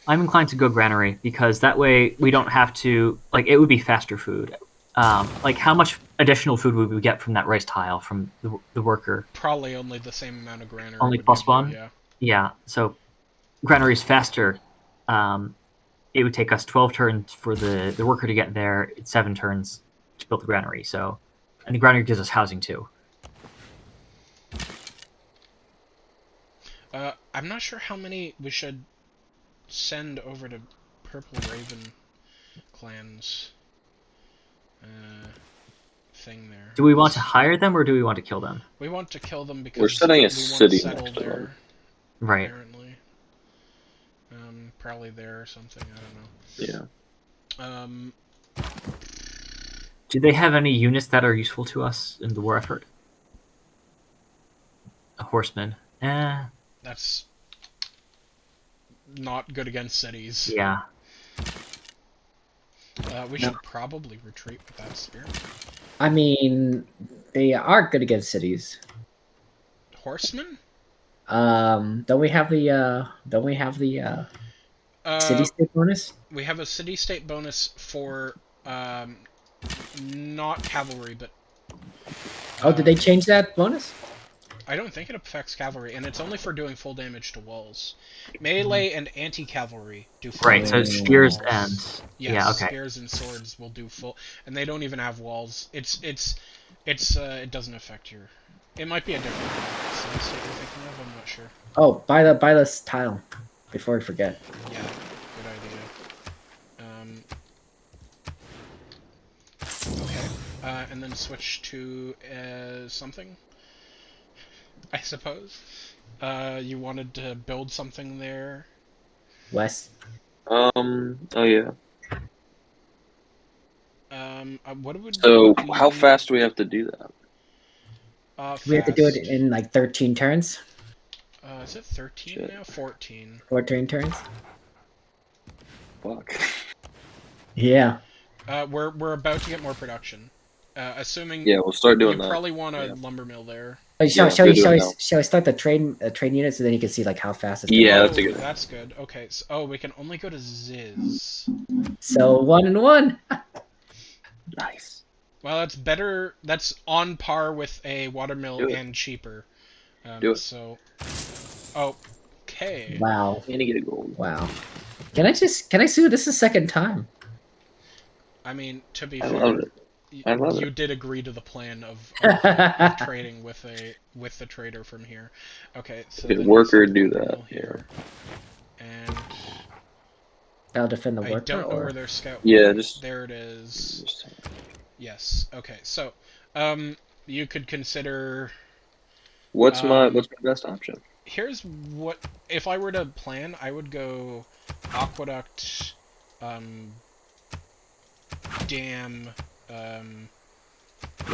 I'm inclined to go granary because that way we don't have to it would be faster food. How much additional food would we get from that rice tile from the worker? Probably only the same amount of granary. Only +1. Yeah. Yeah. So granary's faster. It would take us 12 turns for the worker to get there. It's 7 turns to build the granary. So, and the granary gives us housing too. I'm not sure how many we should send over to Purple Raven clans thing there. Do we want to hire them or do we want to kill them? We want to kill them because we're setting a city next to them. Right. Apparently. Probably there or something. I don't know. Yeah. Do they have any units that are useful to us in the war effort? A horseman. That's not good against cities. Yeah. We should probably retreat with that spear. I mean, they are good against cities. Horsemen? Don't we have the city-state bonus? We have a city-state bonus for not cavalry, but. Did they change that bonus? I don't think it affects cavalry, and it's only for doing full damage to walls. Melee and anti-cavalry do full damage. Right, so spears and yes, spears and swords will do full, and they don't even have walls. It doesn't affect your. It might be a different city state you're thinking of. I'm not sure. Oh, buy this tile before I forget. Yeah, good idea. Okay, and then switch to something. I suppose. You wanted to build something there. West. Oh yeah. What would? So how fast do we have to do that? We have to do it in like 13 turns. Is it 13 now? 14. 14 turns. Fuck. Yeah. We're about to get more production. Assuming. Yeah, we'll start doing that. You probably want a lumber mill there. Shall we start the train units so then you can see like how fast it's going? Yeah, that's a good. That's good. Okay. So, we can only go to Ziz. So 1 and 1. Nice. Well, that's better. That's on par with a watermill and cheaper. Do it. So. Okay. Wow. And you get a gold. Wow. Can I sue? This is the second time. I mean, to be I fair. love it. You did agree to the plan of trading with the trader from here. Okay, so the worker do that here. And I'll defend the worker. I don't know where their scout. Yeah, just there it is. Yes. Okay. So, you could consider. What's my best option? Here's what if I were to plan. I would go aqueduct, dam.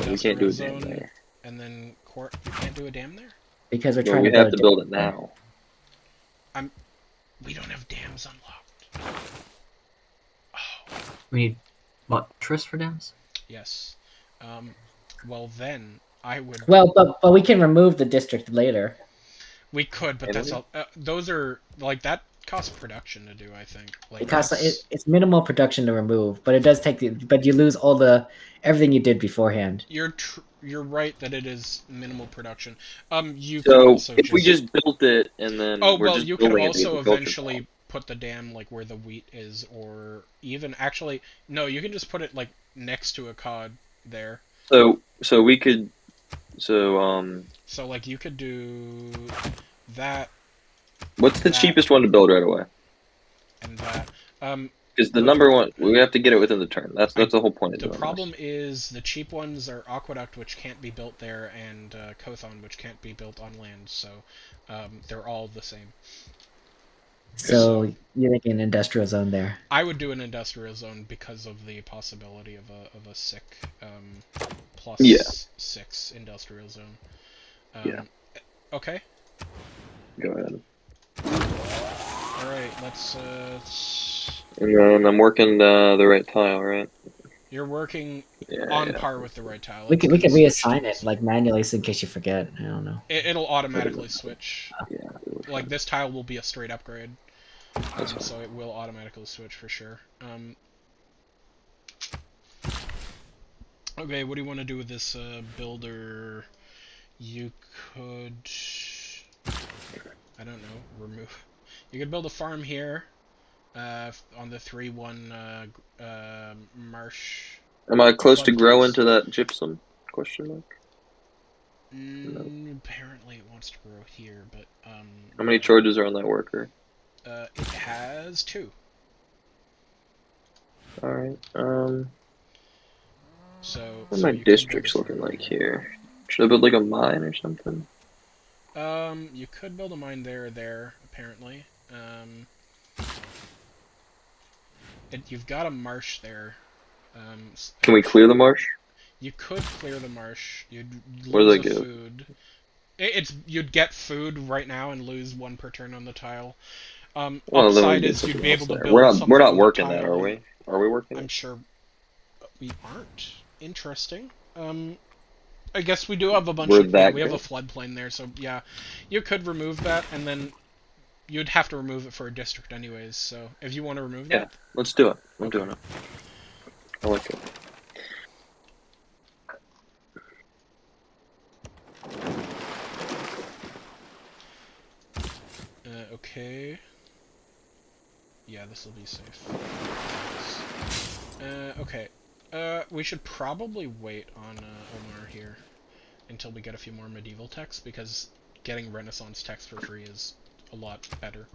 We can't do a dam there. And then Court, you can't do a dam there? Because we're Well, trying we to have to build it dam. now. We don't have dams unlocked. Oh, We need what? Tris for dams? yes. Well then, I would... Well, but we can remove the district later. We could, but that's all... those are... Like, that costs production to do, I think. Like, Because that's... it's minimal production to remove, but it does take the. But you lose all the everything you did beforehand. You're right that it is minimal production. You could So also if we just built it and then Oh, we're well, just you could building also it, the eventually put the dam, like, where the wheat is, or even... Actually, no, you can just put it, like, next to a cod there. So we could... So, So, like, you could do that what's the that- cheapest one to build right away? and that. Because the number one, we have to get it within the turn. That's the whole point of The doing problem this. is the cheap ones are Aqueduct, which can't be built there, and Kothon, which can't be built on land, so they're all the same. So you're thinking an industrial zone there. I would do an industrial zone because of the possibility of a sick plus Yeah. 6 industrial zone. Yeah. Okay. Go ahead. Alright, let's... And then I'm working the right tile, right? You're working Yeah. on par with the right tile. We It's can gonna switch reassign to it this. like manually, so in case you forget. I don't know. It'll automatically switch. Yeah. Like, this tile will be a straight upgrade. That's fine. So it will automatically switch for sure. Okay, what do you want to do with this builder? You could... I don't know, remove... You could build a farm here, on the 3-1 marsh. Am I close to grow floodplains. into that gypsum? Question mark. Apparently it wants to grow here, but How many charges are on that worker? it has 2. All right. So What are my you could build districts a looking farm. like here? Should I build like a mine or something? You could build a mine there, apparently. You've got a marsh there. Can we clear the marsh? You could clear the marsh. You'd What lose does that a give? food. You'd get food right now and lose 1 per turn on the tile. Well, then we Upside do is something you'd be able else to there. build We're something not on the working that, tile. are we? Are we working I'm it? sure we aren't. Interesting. I guess we do have a bunch We're of... that Yeah, we have a great? floodplain there, so yeah. You could remove that, and then you'd have to remove it for a district anyways, so if you want to remove Yeah. that... Let's do it. I'm Okay. doing it. I like it. Okay. Yeah, this will be safe. Okay. We should probably wait on Omar here until we get a few more medieval texts, because getting Renaissance text for free is a lot better.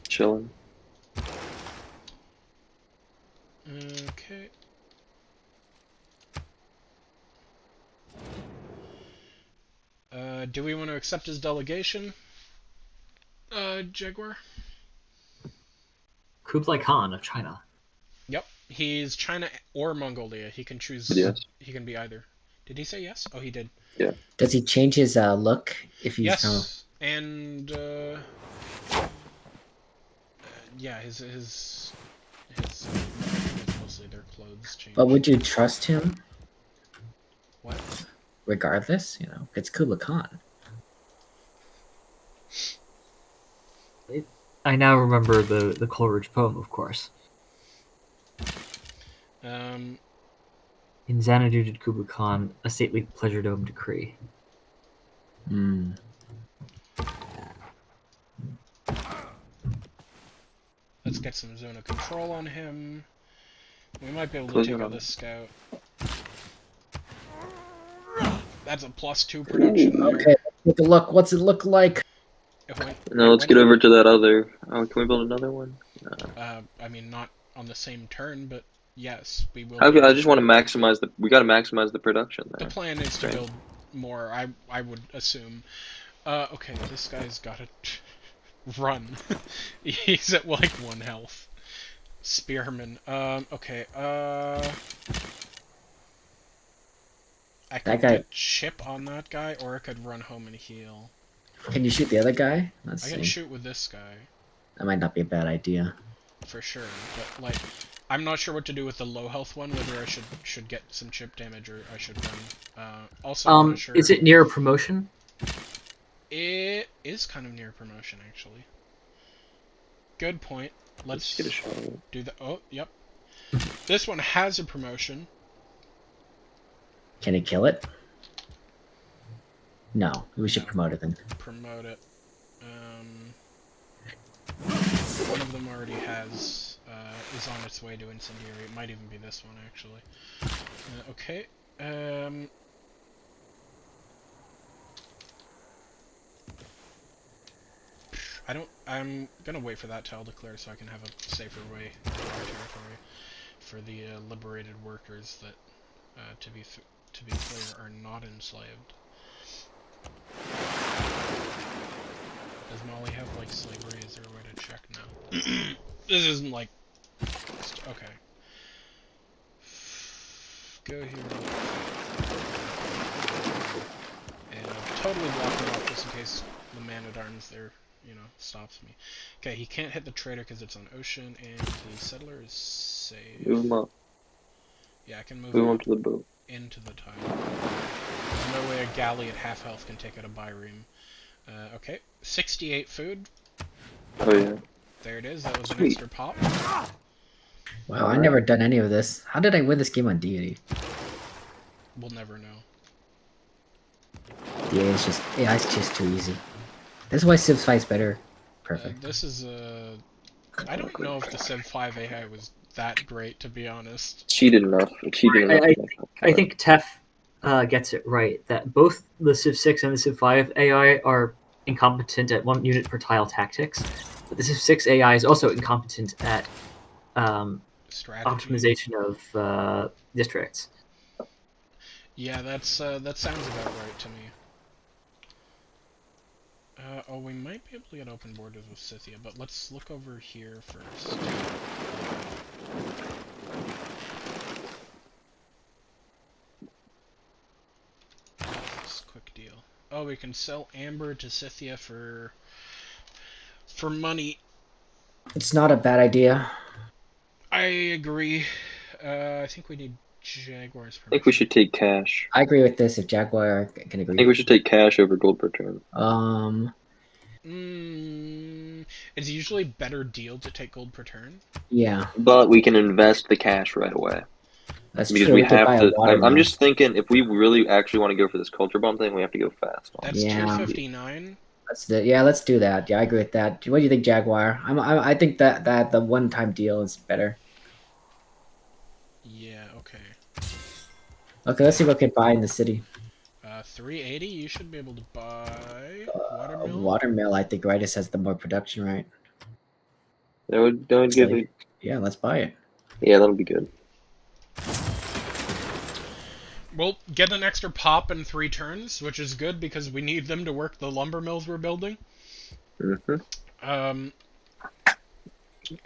Chilling. Okay. Do we want to accept his delegation? Jaguar? Kublai Khan of China. Yep. He's China or Mongolia. He can choose. Yes. He can be either. Did he say yes? Oh, he did. Does he change his look if he's Yes. And yeah, his mostly their clothes change. But would you trust him What? regardless? You know, it's Kublai Khan. I now remember the Coleridge poem, of course. In Xanadu did Kublai Khan a stately pleasure dome decree. Hmm. Let's get some zone of control on him. We might be able to Close take it out on. this scout. That's a +2 production there. Okay, let's take a look. What's it look like? Now let's get over to that other. Oh, can we build another one? I mean, not on the same turn, but yes, we will. I just want to maximize the. We got to maximize the production The there. plan is to Right. build more, I would assume. Okay, this guy's gotta run. He's at like 1 health. Spearman. Okay, I That could guy- get chip on that guy, or I could run home and heal. Can you shoot the other guy? Let's I see. can shoot with this guy, That might not be a bad idea. for sure. But, like, I'm not sure what to do with the low health one, whether I should get some chip damage or I should run. Also, I'm not sure. Is it near a promotion? It is kind of near promotion, actually. Good point. Let's get a shot at it. do the... Oh, yep. This one has a promotion. Can he kill it? No, we should No. promote it then. Promote it. One of them already has... is on its way to incendiary. It might even be this one, actually. Okay. I'm gonna wait for that tile to clear so I can have a safer way to our territory for the liberated workers that, to be clear, are not enslaved. Does Molly have, like, slavery? Is there a way to check? No. This isn't, like... Okay. Go here. And I'm totally blocking off just in case the man-at-arms there, you know, stops me. Okay, he can't hit the trader because it's on ocean, and the settler is safe. Move him up. Yeah, I can move Move him him to the boat. into the tile. There's no way a galley at half health can take out a bireme. Okay, 68 food. Oh yeah. There it is. That was an Sweet. extra pop. Wow, I never done any of this. How did I win this game on deity? We'll never know. Yeah, it's just too easy. This is why Civ 5's better. Perfect. This is I don't know if the Civ 5 AI was that great, to be honest. Cheated enough. Cheated enough. I think Tef gets it right that both the Civ 6 and the Civ 5 AI are incompetent at 1 unit per tile tactics, but the Civ 6 AI is also incompetent at Strategy. optimization of districts. Yeah, that sounds about right to me. Oh, we might be able to get open borders with Scythia, but let's look over here first. This quick deal. Oh, we can sell amber to Scythia for money. It's not a bad idea. I agree. I think we need Jaguars. I think we should take cash. I agree with this if Jaguar can agree. I think we should take cash over gold per turn. It's usually better deal to take gold per turn. Yeah, But we can invest the cash right away. that's Because true. we could have buy a to. watermill. I'm just thinking, if we really actually want to go for this culture bomb thing, we have to go fast. That's Yeah. 259. Let's do that. Yeah, I agree with that. What do you think, Jaguar? I think that the one-time deal is better. Yeah, okay. Okay, let's see what we can buy in the city. 380, you should be able to buy watermill. Watermill, I think, right? It has the more production, right? That would give So, me. yeah, let's buy it. Yeah, that'll be good. We'll get an extra pop in 3 turns, which is good because we need them to work the lumber mills we're building. Mm-hmm.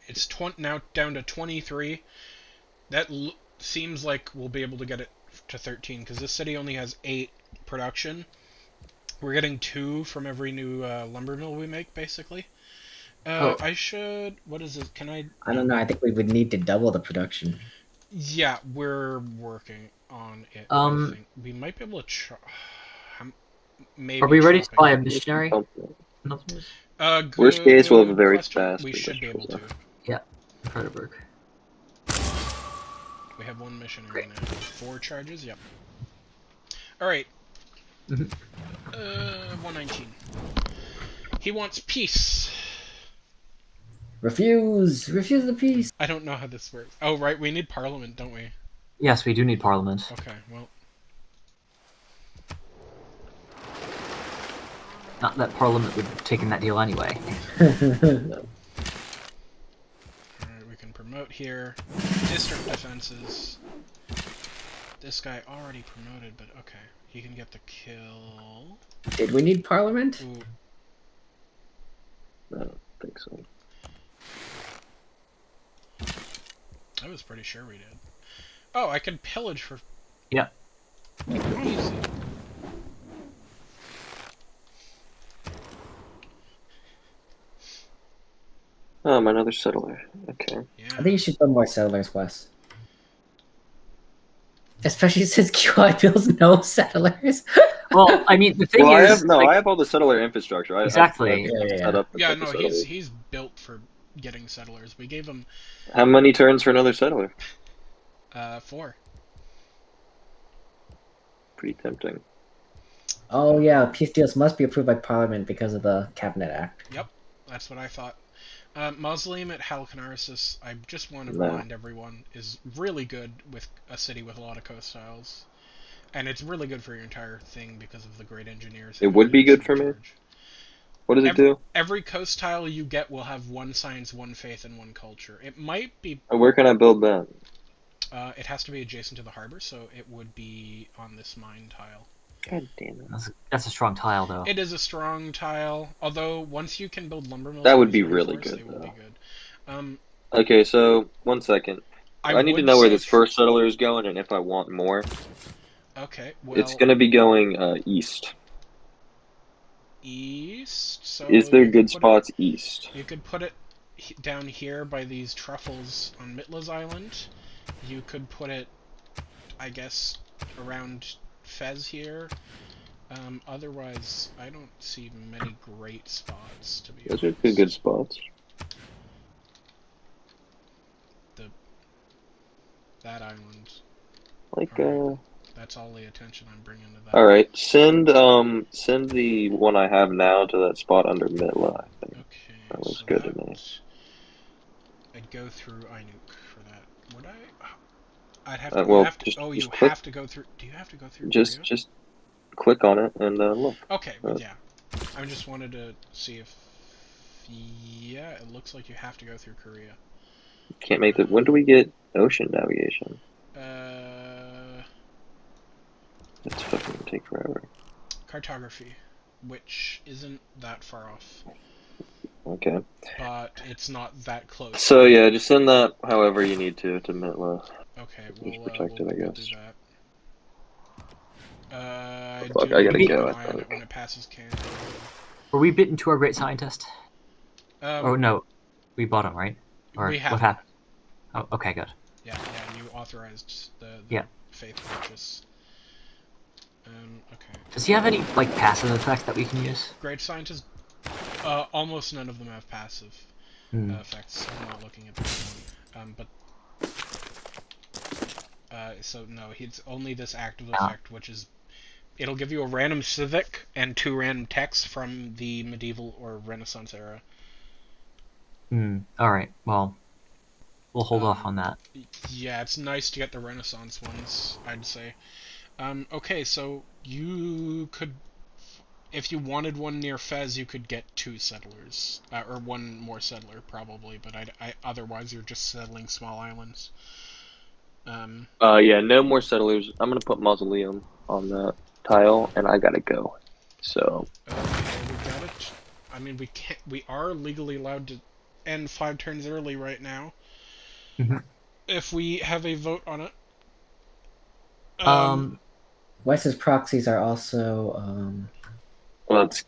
It's now down to 23. That seems like we'll be able to get it to 13 because this city only has 8 production. We're getting 2 from every new lumber mill we make, basically. I should... What is it? Can I... I don't know. I think we would need to double the production. Yeah, we're working on it. I think. We might be able to maybe. Are we ready to chop buy it. a missionary? Good Worst case, we'll have a very question. fast We should be able to. Carterberg. We have 1 missionary now. 4 charges. Yep. All right. 119. He wants peace. Refuse the peace. I don't know how this works. Oh, right. We need parliament, don't we? Yes, we do need parliament. Okay. Well. Not that parliament would have taken that deal anyway. Alright, we can promote here. District defenses. This guy already promoted, but okay. He can get the kill. Did we need parliament? Ooh. I don't think so. I was pretty sure we did. Oh, I can pillage for... Yep. Easy. Another settler. Okay. Yeah. I think you should build more settlers, Wes. Especially since QI builds no settlers. Well, I mean, the thing Well, is, like, I have all the settler infrastructure. Exactly. I've set up a Yeah, couple no, settlers. he's built for getting settlers. We gave him How many turns for another settler? 4. Pretty tempting. Oh yeah, peace deals must be approved by Parliament because of the Cabinet Act. Yep, that's what I thought. Mausoleum at Halicarnassus, I just want to No. remind everyone, is really good with a city with a lot of coast tiles. And it's really good for your entire thing because of the great engineers. It would be good for me. Charge. What does it do? Every coast tile you get will have 1 science, 1 faith, and 1 culture. It might be... Where can I build that? it has to be adjacent to the harbor, so it would be on this mine tile. God damn it. that's a strong tile, though. It is a strong tile, although once you can build lumber mills... That would with be your really force, good, they will be though. good. Okay, so 1 second. I need to would know where say- this first settler is going, and if I want more. Okay, well... It's going to be going east. East, so... Is there you good could put spots east? You could put it down here by these truffles on Mitla's Island. You could put it, I guess, around Fez here. Otherwise, I don't see many great spots, to be Those honest. are good spots. That island. Like, Alright. That's all the attention I'm bringing to that. Alright, send the one I have now to that spot under Mitla, I think. Okay, That looks so good to me. I'd go through Inuk for that. Would I? I'd have Uh, to. well, you have to. just- Oh, just you click- have to go through. Do you have to go through? Just Korea? click on it and look. Okay, yeah. I just wanted to see if... Yeah, it looks like you have to go through Korea. Can't make the. When do we get ocean navigation? It's fucking gonna take forever. Cartography, which isn't that far off, Okay. but it's not that close. So yeah, just send that however you need to Mitla. Okay, Just we'll protect it, I we'll guess. do that. Fuck, do I gotta keep go, an I eye on it think. when it passes Canada. Were we bitten to our great scientist? Um, No, we bought him, right? Or We have what him. happened? Oh, okay, good. Yeah, you authorized the Yeah. faith purchase. Okay. Does he have any like passive effects that we can use? Great scientists, almost none of them have passive effects. I'm not looking at this one. So no, it's only this active effect, which is... It'll give you a random civic and 2 random texts from the medieval or Renaissance era. Alright, well, we'll hold off on that. Yeah, it's nice to get the Renaissance ones, I'd say. Okay, so you could... If you wanted one near Fez, you could get 2 settlers. Or 1 more settler, probably, but otherwise you're just settling small islands. Yeah, no more settlers. I'm gonna put mausoleum on that tile, and I gotta go. So. Okay, we got it. I mean, we can't... We are legally allowed to end 5 turns early right now. If we have a vote on it. Wes's proxies are also. Well, it's.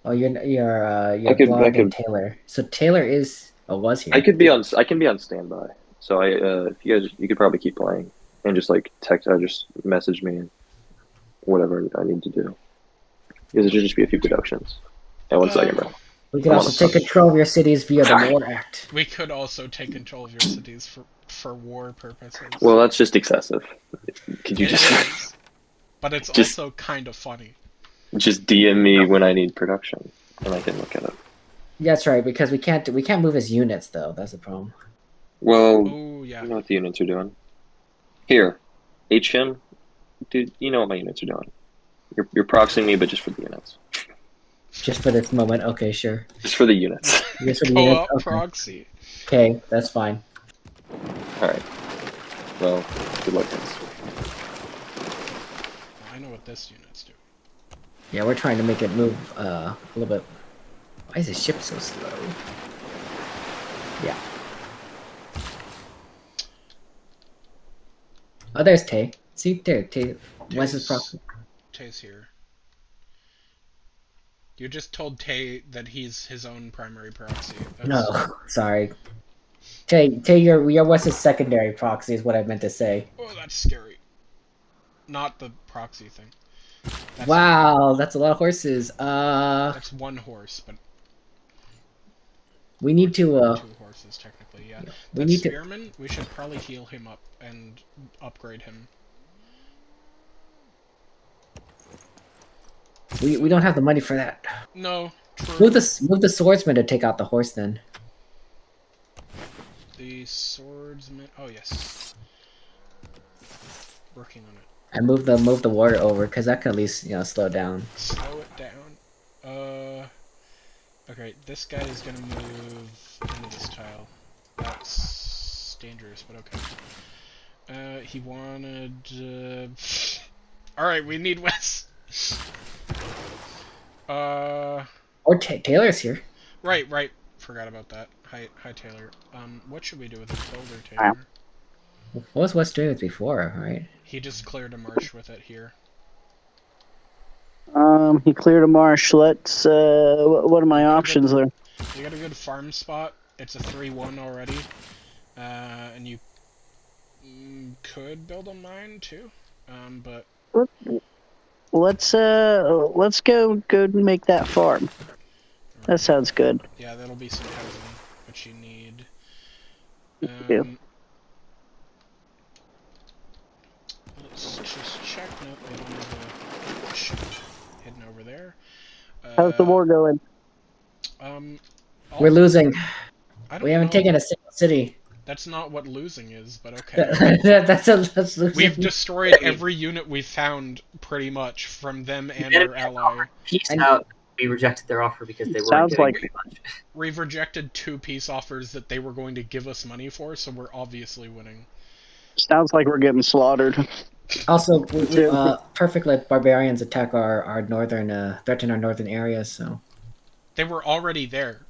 Oh, you're I could- Blonde and Taylor. So Taylor is was here. I can be on standby. So if you could probably keep playing and just like just message me and whatever I need to do. Because it should just be a few productions. And 1 second, bro. We can also take control of your cities via the War Act. We could also take control of your cities for war purposes. Well, that's just excessive. Could you It just is, but it's also kind of funny. just DM me when I need production and I can look at it? Yeah, that's right. Because we can't move as units though. That's the problem. Well, Oh yeah. you know what the units are doing. Here, HM, dude, you know what my units are doing. You're proxying me, but just for the units. Just for this moment. Okay, sure. Just for the units. Just for the Co-op units? Okay. proxy. Okay, that's fine. All right. Well, good luck, guys. I know what this unit's doing. Yeah, we're trying to make it move a little bit. Why is the ship so slow? Yeah. Oh, there's Tay. See, there, Tay. What's his proxy? Tay's here. You just told Tay that he's his own primary proxy. No, sorry. Tay, your what's his secondary proxy is what I meant to say. Oh, that's scary. Not the proxy thing. Wow, that's a lot of horses. That's one horse, but we need to two horses technically. Yeah, we that need to. spearman. We should probably heal him up and upgrade him. We don't have the money for that. No. True. Move the swordsman to take out the horse then. The swordsman. Oh yes. Working on it. And move the warrior over because that can at least slow down. Slow it down. Okay, this guy is gonna move into this tile. That's dangerous, but okay. He wanted. Alright, we need Wes. Or Taylor's here. Right. Forgot about that. Hi, Taylor. What should we do with the builder, Taylor? What was Wes doing with before, right? He just cleared a marsh with it here. He cleared a marsh. Let's, what are my options there? You got a good farm spot. It's a 3-1 already. And you could build a mine too. But Let's go make that farm. That sounds good. yeah, that'll be some housing, which you need. Yeah. Let's just check. Nope, they don't have a ship hidden over there. How's the war going? We're losing. I don't We haven't know. taken a single city. That's not what losing is, but okay. that's losing. We've destroyed every unit we've found, pretty much, from them and their ally. Peace out. We rejected their offer because they weren't Sounds getting like- very much. We've rejected 2 peace offers that they were going to give us money for, so we're obviously winning. Sounds like we're getting slaughtered. Also, perfect like barbarians attack our northern, threaten our northern areas. So They were already there.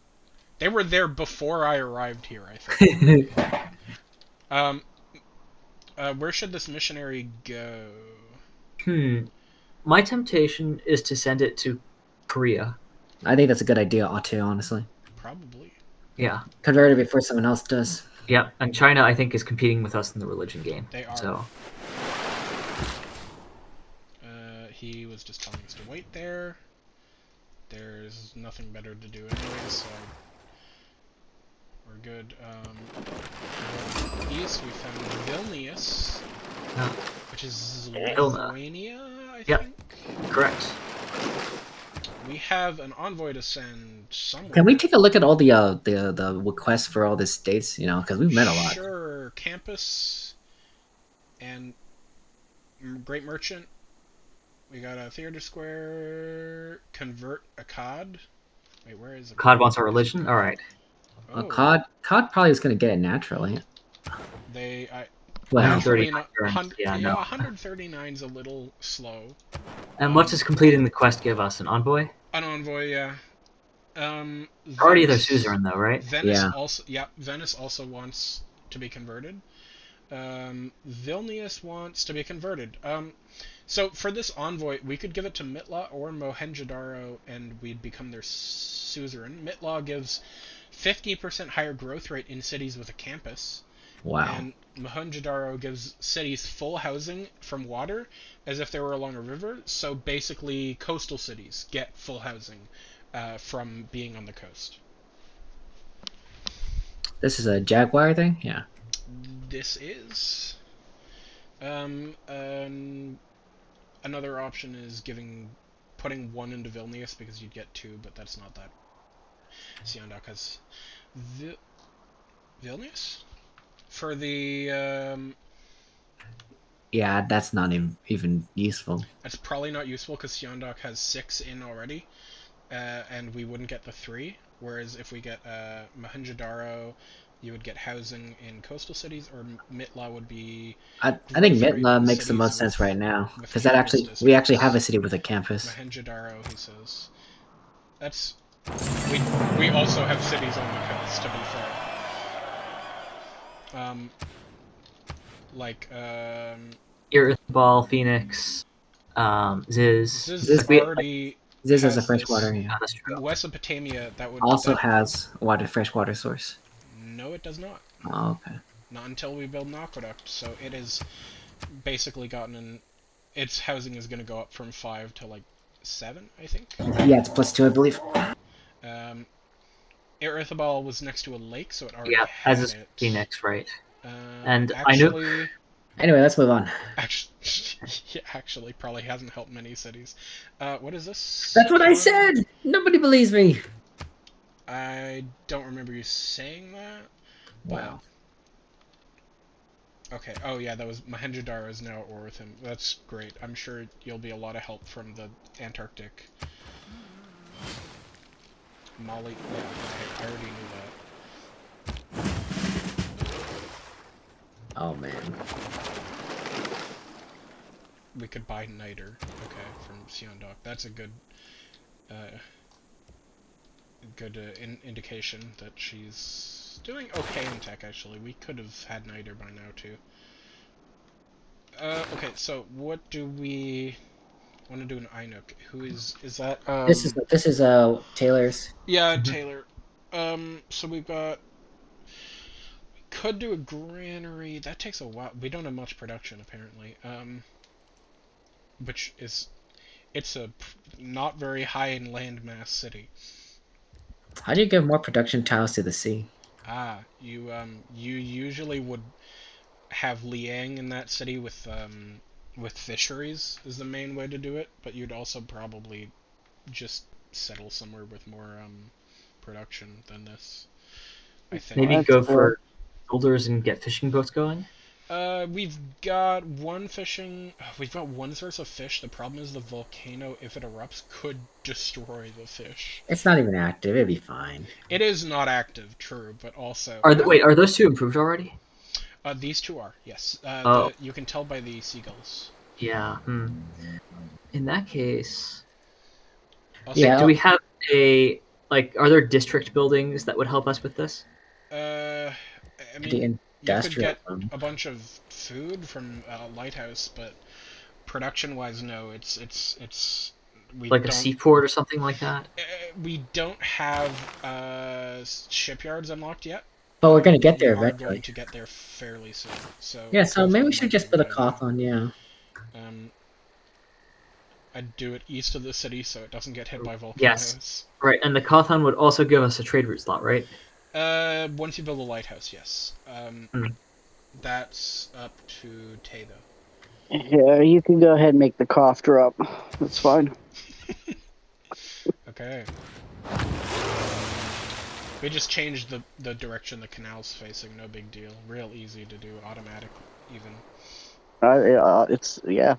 They were there before I arrived here, I think. Where should this missionary go? My temptation is to send it to Korea. I think that's a good idea, too. Honestly, Probably. Yeah. convert it before someone else does. Yeah, and China, I think, is competing with us in the religion game. They are. So, He was just telling us to wait there. There's nothing better to do anyway, so we're good. East, we found Vilnius, Yeah. which is Vilna. Lithuania, I Yep. think. correct. We have an envoy to send somewhere. Can we take a look at all the requests for all the states? Because we've met a lot. Sure, campus and Great Merchant. We got a Theater Square. Convert a COD. Wait, where is it? COD wants our religion? Alright. Oh, COD probably is going to get it naturally. They, Well, actually 139 not, turns, yeah, no. 139's a little slow. And what does completing the quest give us? An envoy? An envoy, yeah. Already their suzerain, though, right? Venice Yeah. also, Venice also wants to be converted. Vilnius wants to be converted. So for this envoy, we could give it to Mitla or Mohenjo-daro, and we'd become their suzerain. Mitla gives 50% higher growth rate in cities with a campus. wow. And Mohenjo-daro gives cities full housing from water, as if they were along a river. So basically, coastal cities get full housing from being on the coast. This is a Jaguar thing? Yeah. This is. Another option is putting 1 into Vilnius because you'd get 2, but that's not that. Siondok has Vilnius for the. Yeah, that's not even useful. That's probably not useful because Siondok has 6 in already, and we wouldn't get the 3. Whereas if we get Mohenjo-daro, you would get housing in coastal cities, or Mitla would be. I think growth rate Mitla in makes the cities most sense with- right now with because we actually districts. have a city with a campus. Mohenjo-daro, he says. That's. We also have cities on the coast, to be fair. Like, Irritable, Phoenix, Ziz. Ziz Like we, already This is a has fresh this. water. Yeah. that's true. Mesopotamia, that would Also that, has fresh water source. no, it does not. Oh, okay. Not until we build an aqueduct. So it is basically gotten an. Its housing is going to go up from 5 to like 7, I think. Yeah, it's +2, I believe. Irithable was next to a lake, so it already Yeah, had as is it. Phoenix, right? Uh, And I know- actually, Anyway, let's move on. actually, probably hasn't helped many cities. What is this? That's what I said. Nobody believes me. I don't remember you saying that. Wow. Okay. Oh yeah, that was Mohenjo-Daro is now at war with him. That's great. I'm sure you'll be a lot of help from the Antarctic. Mali. Yeah, okay, I already knew that. Oh man. We could buy Niter. Okay, from Seondok. That's a good, indication that she's doing okay in tech. Actually, we could have had Niter by now too. Okay, so what do we want to do in Inuk? Who is that? This is Taylor's. Yeah, Taylor. So we've got. We could do a granary. That takes a while. We don't have much production apparently. Which is, it's a not very high in landmass city. How do you give more production tiles to the sea? Ah, you usually would have Liang in that city with fisheries is the main way to do it, but you'd also probably just settle somewhere with more production than this. I think. Maybe That's go cool. for builders and get fishing boats going. We've got one source of fish. The problem is the volcano, if it erupts, could destroy the fish. It's not even active. It'd be fine. It is not active, true, but also... Wait, are those two improved already? These two are, yes. Oh. You can tell by the seagulls. Yeah. In that case, Also, Yeah. do we have are there district buildings that would help us with this? I The mean, you could industrial get a bunch of food from Lighthouse, but production-wise, no. We Like don't, a seaport or something like that? we don't have shipyards unlocked yet. But we're gonna get there We are eventually. going to get there fairly soon. So Yeah, so maybe we hopefully should might just be build a good idea. Cawthon, yeah. I'd do it east of the city so it doesn't get hit by volcanoes. Yes. Right, and the Cawthon would also give us a trade route slot, right? Once you build a lighthouse, yes. That's up to Tay, though. Yeah, you can go ahead and make the cough drop. That's fine. Okay. We just changed the direction the canal's facing, no big deal. Real easy to do, automatic, even. Yeah.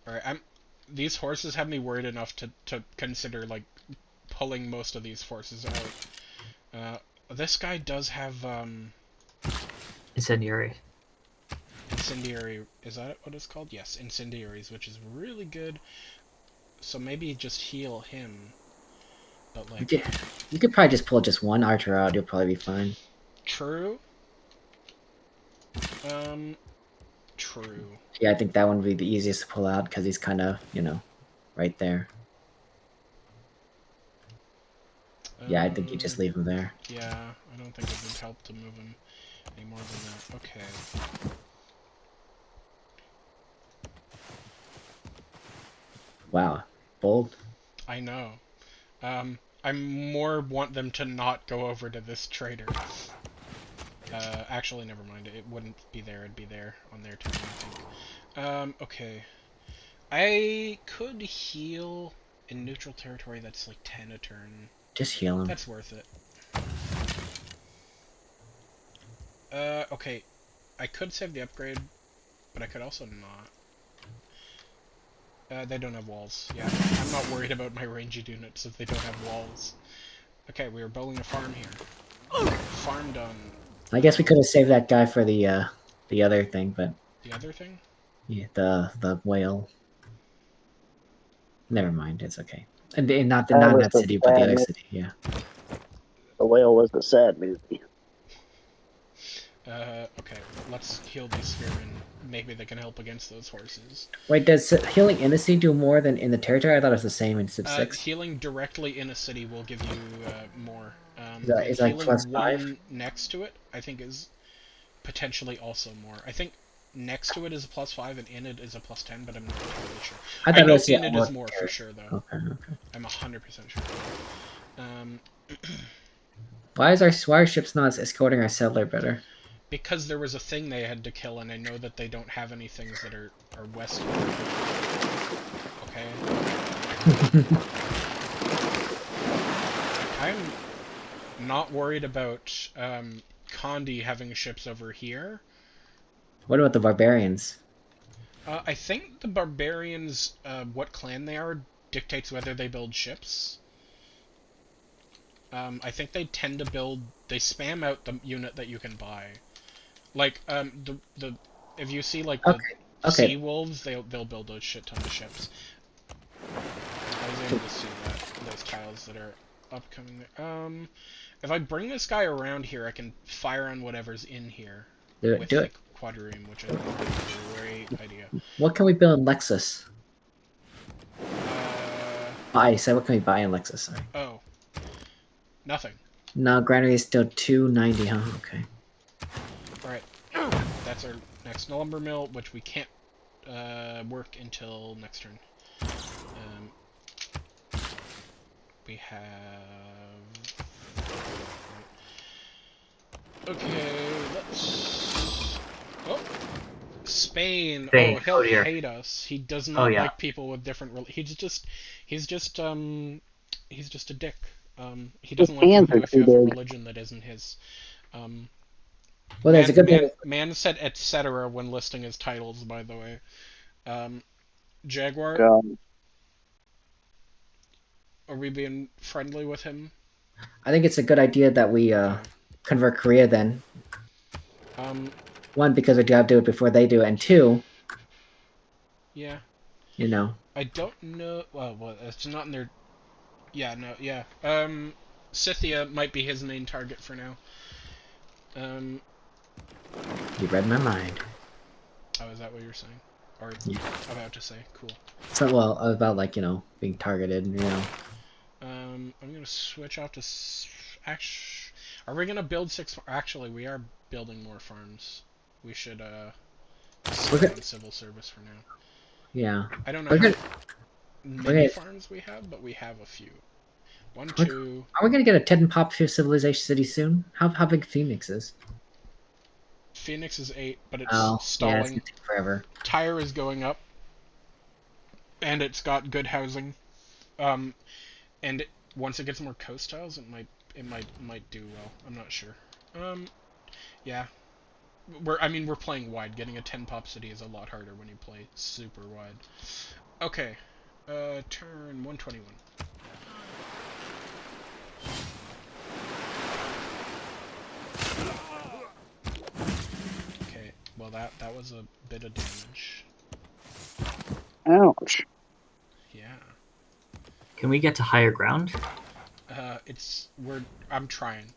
Alright, these horses have me worried enough to consider, like, pulling most of these forces out. This guy does have, Incendiary. incendiary, is that what it's called? Yes, incendiaries, which is really good. So maybe just heal him. But, like... You could probably just pull just one archer out, you'll probably be fine. True. True. Yeah, I think that one would be the easiest to pull out, because he's kind of, right there. Yeah, I think you just leave him there. Yeah, I don't think it would help to move him any more than that. Okay. Wow. Bold. I know. I more want them to not go over to this trader. Actually, never mind. It wouldn't be there. It'd be there on their turn, I think. Okay. I could heal in neutral territory that's like 10 a turn. Just heal him. That's worth it. Okay. I could save the upgrade, but I could also not. They don't have walls. Yeah, I'm not worried about my ranged units if they don't have walls. Okay, we are building a farm here. Farm done. I guess we could have saved that guy for the other thing, but The other thing? yeah, the whale. Never mind, it's okay. And not That that was the city, but the other sadness. city. Yeah. The whale was the sad movie. Okay, let's heal these spearmen. Maybe they can help against those horses. Wait, does healing in the city do more than in the territory? I thought it was the same in Civ 6. Healing directly in a city will give you more. Is that like healing +5? one next to it, I think, is potentially also more. I think next to it is a +5 and in it is a +10, but I'm not entirely sure. I I thought it know was in it is more for sure, though. Okay, okay. I'm 100% sure. Why are ships not escorting our settler better? Because there was a thing they had to kill, and I know that they don't have any things that are west of it. Okay. I'm not worried about Condi having ships over here. What about the barbarians? I think the barbarians, what clan they are, dictates whether they build ships. I think they tend to build. They spam out the unit that you can buy. Like if you see like the sea wolves, they'll build a shit ton of ships. I was able to see those tiles that are upcoming there. If I bring this guy around here, I can fire on whatever's in here. Do it. Quadrireme, which I think is a great idea. What can we build in Lexus? Buy. So what can we buy in Lexus? Sorry. Oh. Nothing. No, granary is still 290, huh? Okay. Alright. That's our next lumber mill, which we can't work until next turn. We have... Okay, let's... Oh! Spain! Oh, he'll hate us. He does not like people with different... He's just a dick. He doesn't like people if you have a religion that isn't his. Well, there's a good man said etc. when listing his titles, by the way. Jaguar, are we being friendly with him? I think it's a good idea that we convert Korea then. One, because we do have to do it before they do it, and two... Yeah. You know. I don't know... Well, it's not in their... Yeah, no, yeah. Scythia might be his main target for now. You read my mind. Oh, is that what you're saying? Or about to say? Cool. So, well, about, like, you know, being targeted, you know. I'm gonna switch off to... Are we gonna build 6... Actually, we are building more farms. We should, stay on civil service for now. Yeah. I don't know how many farms we have, but we have a few. 1, 2... Are we gonna get a 10 pop civilization city soon? How big Phoenix is? Phoenix is 8, but it's stalling. Yeah, it's gonna take forever. Tyre is going up. And it's got good housing. And once it gets more coast tiles, it might do well. I'm not sure. Yeah. We're playing wide. Getting a 10 pop city is a lot harder when you play super wide. Okay. Turn 121. Okay, well that was a bit of damage. Ouch. Yeah. Can we get to higher ground? I'm trying.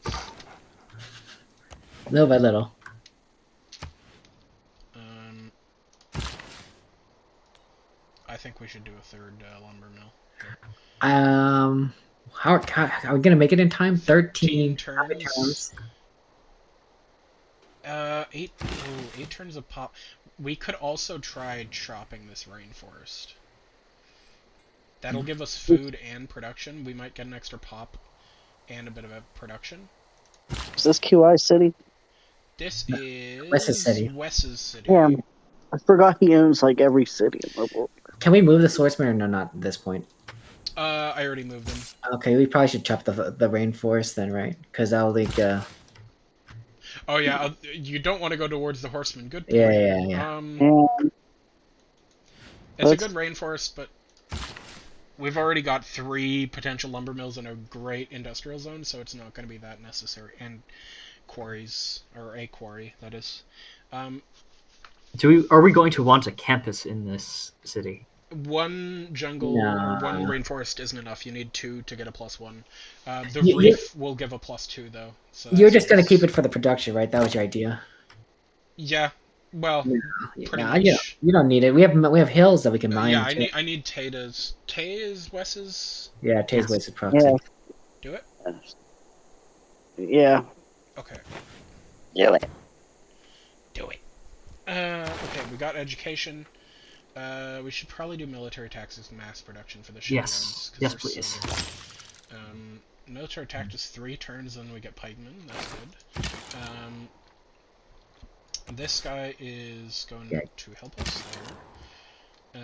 Little by little. I think we should do a third lumber mill. How are we gonna make it in time? 13 turns. 8 turns of pop. We could also try chopping this rainforest. That'll give us food and production. We might get an extra pop and a bit of a production. Is this QI City? This is Wes's City. Wes's City. Yeah, I forgot he owns like every city in the world. Can we move the swordsman or no? Not at this point. I already moved him. Okay, we probably should chop the rainforest then, right? Because that'll leak. Oh yeah, you don't want to go towards the horseman. Good point. Yeah. It's a good rainforest, but we've already got 3 potential lumber mills in a great industrial zone, so it's not going to be that necessary. And quarries, or a quarry, that is. Are we going to want a campus in this city? 1 jungle or 1 rainforest isn't enough. You need 2 to get a +1. The reef will give a +2 though. So you're just gonna keep it for the production, right? That was your idea. Yeah. Well, pretty Yeah, much. you don't need it. We have hills that we can mine. Yeah, too. I need Tatas. Tay is Wes's. Yeah, Tay's Yes. wasted proxy. Yeah. Do it. Yeah. Okay. Yeah. Do it. Okay, we got education. We should probably do military taxes and mass production for the shipyards. Yes, please. Military taxes 3 turns, then we get pikemen. That's good. This guy is going to help us there.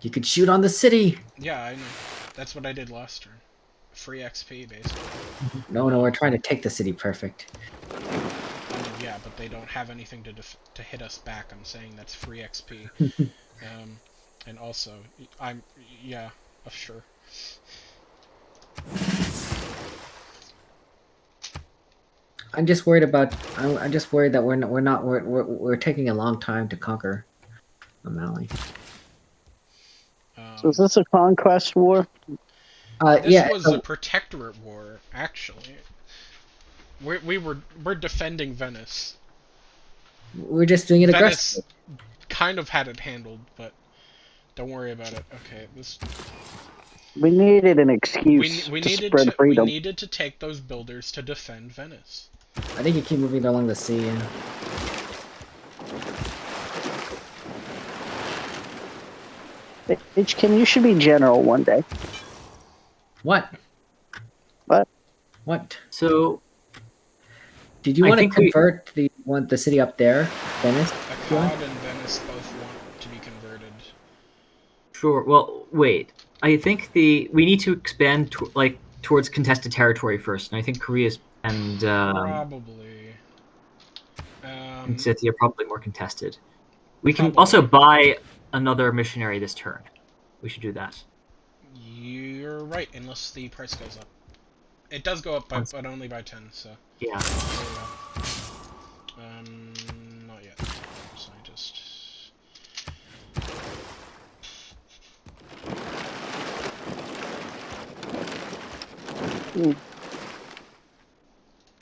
You could shoot on the city. Yeah, I know. That's what I did last turn. Free XP, basically. No, we're trying to take the city. Perfect. Yeah, but they don't have anything to hit us back. I'm saying that's free XP. And also, sure. I'm just worried about. I'm just worried that we're taking a long time to conquer O'Malley. So is this a conquest war? This was a protectorate war, actually. We're defending Venice. We're just doing it aggressively. Venice kind of had it handled, but don't worry about it. Okay, We needed an excuse to spread freedom. We needed to take those builders to defend Venice. I think you keep moving along the sea. Yeah. Hitchkin, you should be general one day. What? What? What? So, Did you I want to think we- convert the city up there, Venice? Akkad and Venice both want to be converted. sure. Well, wait. I think we need to expand towards contested territory first, and I think Korea's and Probably. Scythia are probably more contested. We can Probably. also buy another missionary this turn. We should do that. You're right, unless the price goes up. It does go up, but only by 10, so... Yeah. There you go. Not yet. So I just...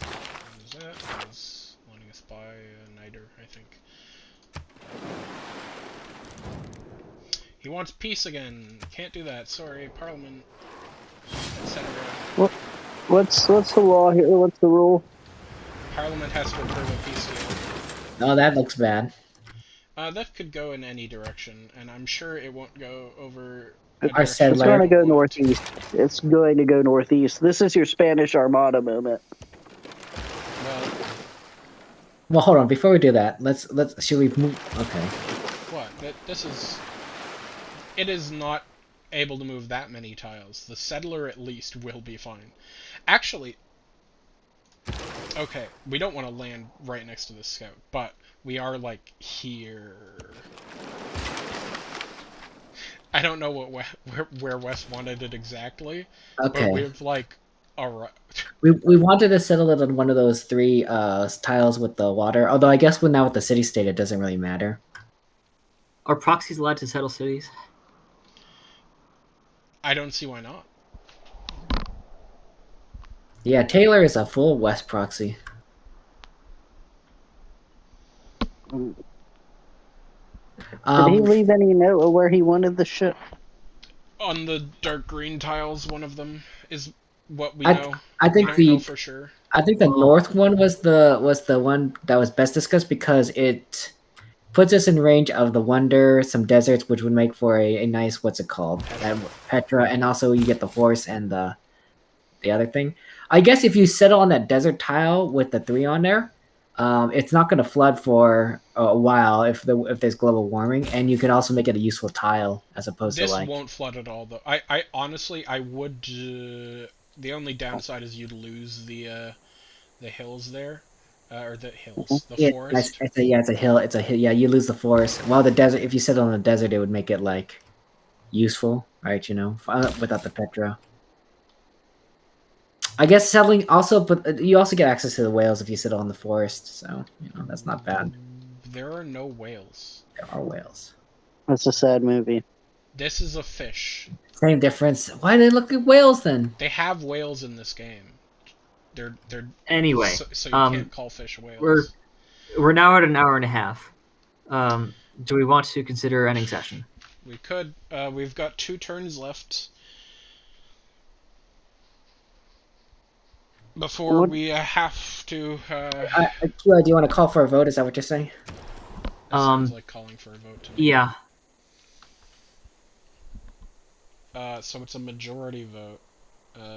What is that? That was wanting us by a Niter, I think. He wants peace again. Can't do that. Sorry, Parliament, etc. What's the law here? What's the rule? Parliament has to approve a peace deal. No, that looks bad. That could go in any direction, and I'm sure it won't go over. Our settler. It's going to go northeast. It's going to go northeast. This is your Spanish Armada moment. Well, Well, hold on. Before we do that, let's should we move? Okay. what? This is. It is not able to move that many tiles. The settler at least will be fine. Actually, okay, we don't want to land right next to the scout, but we are like here. I don't know where West wanted it exactly, Okay. but we've like, alright. We wanted to settle it on one of those 3 tiles with the water. Although I guess now with the city state, it doesn't really matter. Are proxies allowed to settle cities? I don't see why not. Yeah, Taylor is a full West proxy. Did he leave any note of where he wanted the ship? On the dark green tiles, one of them is what we I- know. I think we don't know for sure. I think the north one was the one that was best discussed because it puts us in range of the Wonder, some deserts, which would make for a nice Petra, and also you get the horse and the other thing. I guess if you settle on that desert tile with the 3 on there, it's not going to flood for a while if there's global warming, and you can also make it a useful tile as opposed This to like. won't flood at all, though. I honestly, I would. The only downside is you'd lose the hills there, or the hills, the forest. It's a hill. It's a hill. Yeah, you lose the forest. While the desert, if you settle on the desert, it would make it like useful, right? You know, without the Petra. I guess settling also, but you also get access to the whales if you settle on the forest. So you know that's not bad. There are no whales. There are whales. That's a sad movie. This is a fish. Same difference. Why do they look like whales then? They have whales in this game. They're Anyway, so you can't call fish whales. we're we're now at an hour and a half. Do we want to consider ending session? We could. We've got 2 turns left before What- we have to. QI, do you want to call for a vote? Is that what you're saying? It sounds like calling for a vote to me. Yeah. So it's a majority vote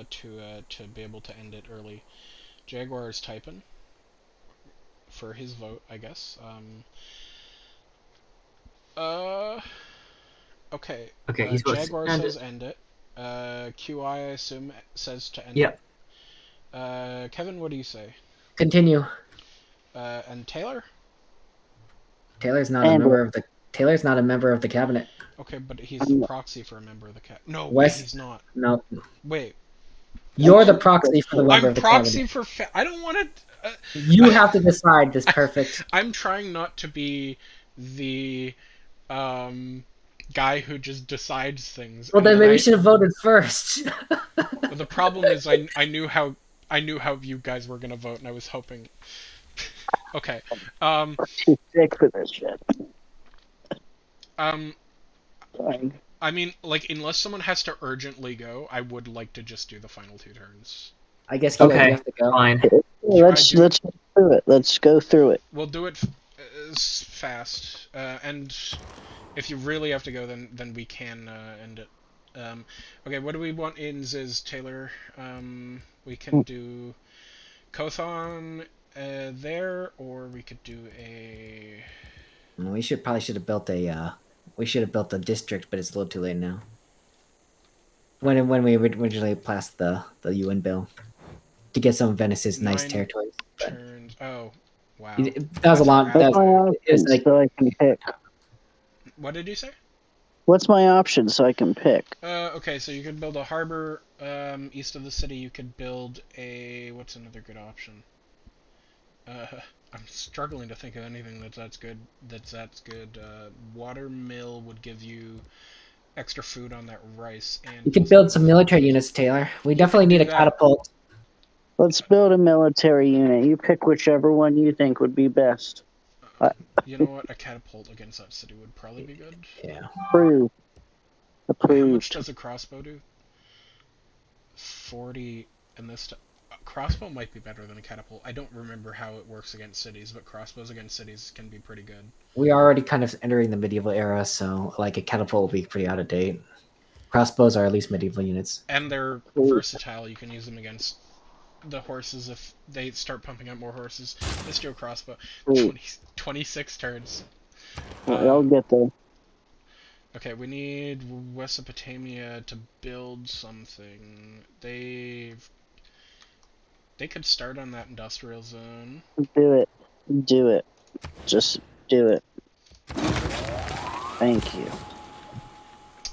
to be able to end it early. Jaguar is typing for his vote, I guess. Okay. Okay, he's supposed to Jaguar end says it. end it. QI, I assume, says to end Yep. it. Kevin, what do you say? Continue. And Taylor? Taylor's not a member of the cabinet. Okay, but he's the proxy for a member of the cabinet. No, Wes- wait, he's not. No, Wait. you're the proxy for the member I'm of the proxy cabinet. for. I don't want to. You have to decide this. Perfect. I'm trying not to be the guy who just decides things. Well, and then maybe I- you should have voted first. But the problem is, I knew how you guys were gonna vote, and I was hoping. Okay. Too sick for this shit. Fine. I mean, like, unless someone has to urgently go, I would like to just do the final 2 turns. I guess QI, Okay, you have to go. fine. Let's go through it. Let's go through it. We'll do it fast, and if you really have to go, then we can end it. Okay, what do we want in Ziz, Taylor? We can do Kothon there, or we could do a. We probably should have built a. We should have built a district, but it's a little too late now. When we originally passed the UN bill to get some of Venice's nice 9 territories. But turns. Oh, wow. that was a lot. That's That was, it was like, so I can pick. What did you say? What's my option so I can pick? Okay, so you could build a harbor east of the city. You could build a. What's another good option? I'm struggling to think of anything that's good. Water mill would give you extra food on that rice, and you could build some military units, Taylor. We definitely need a do that. catapult. Let's build a military unit. You pick whichever one you think would be best. You know what? A catapult against that city would probably be good. Yeah. Approved. How much Approved. does a crossbow do? 40, and this. Crossbow might be better than a catapult. I don't remember how it works against cities, but crossbows against cities can be pretty good. We are already kind of entering the medieval era, so like a catapult will be pretty out of date. Crossbows are at least medieval units. And they're versatile. You can use them against the horses if they start pumping out more horses. Let's do a crossbow. 26 turns. I'll get there. Okay, we need Mesopotamia to build something. They could start on that industrial zone. Do it. Do it. Just do it. Thank you.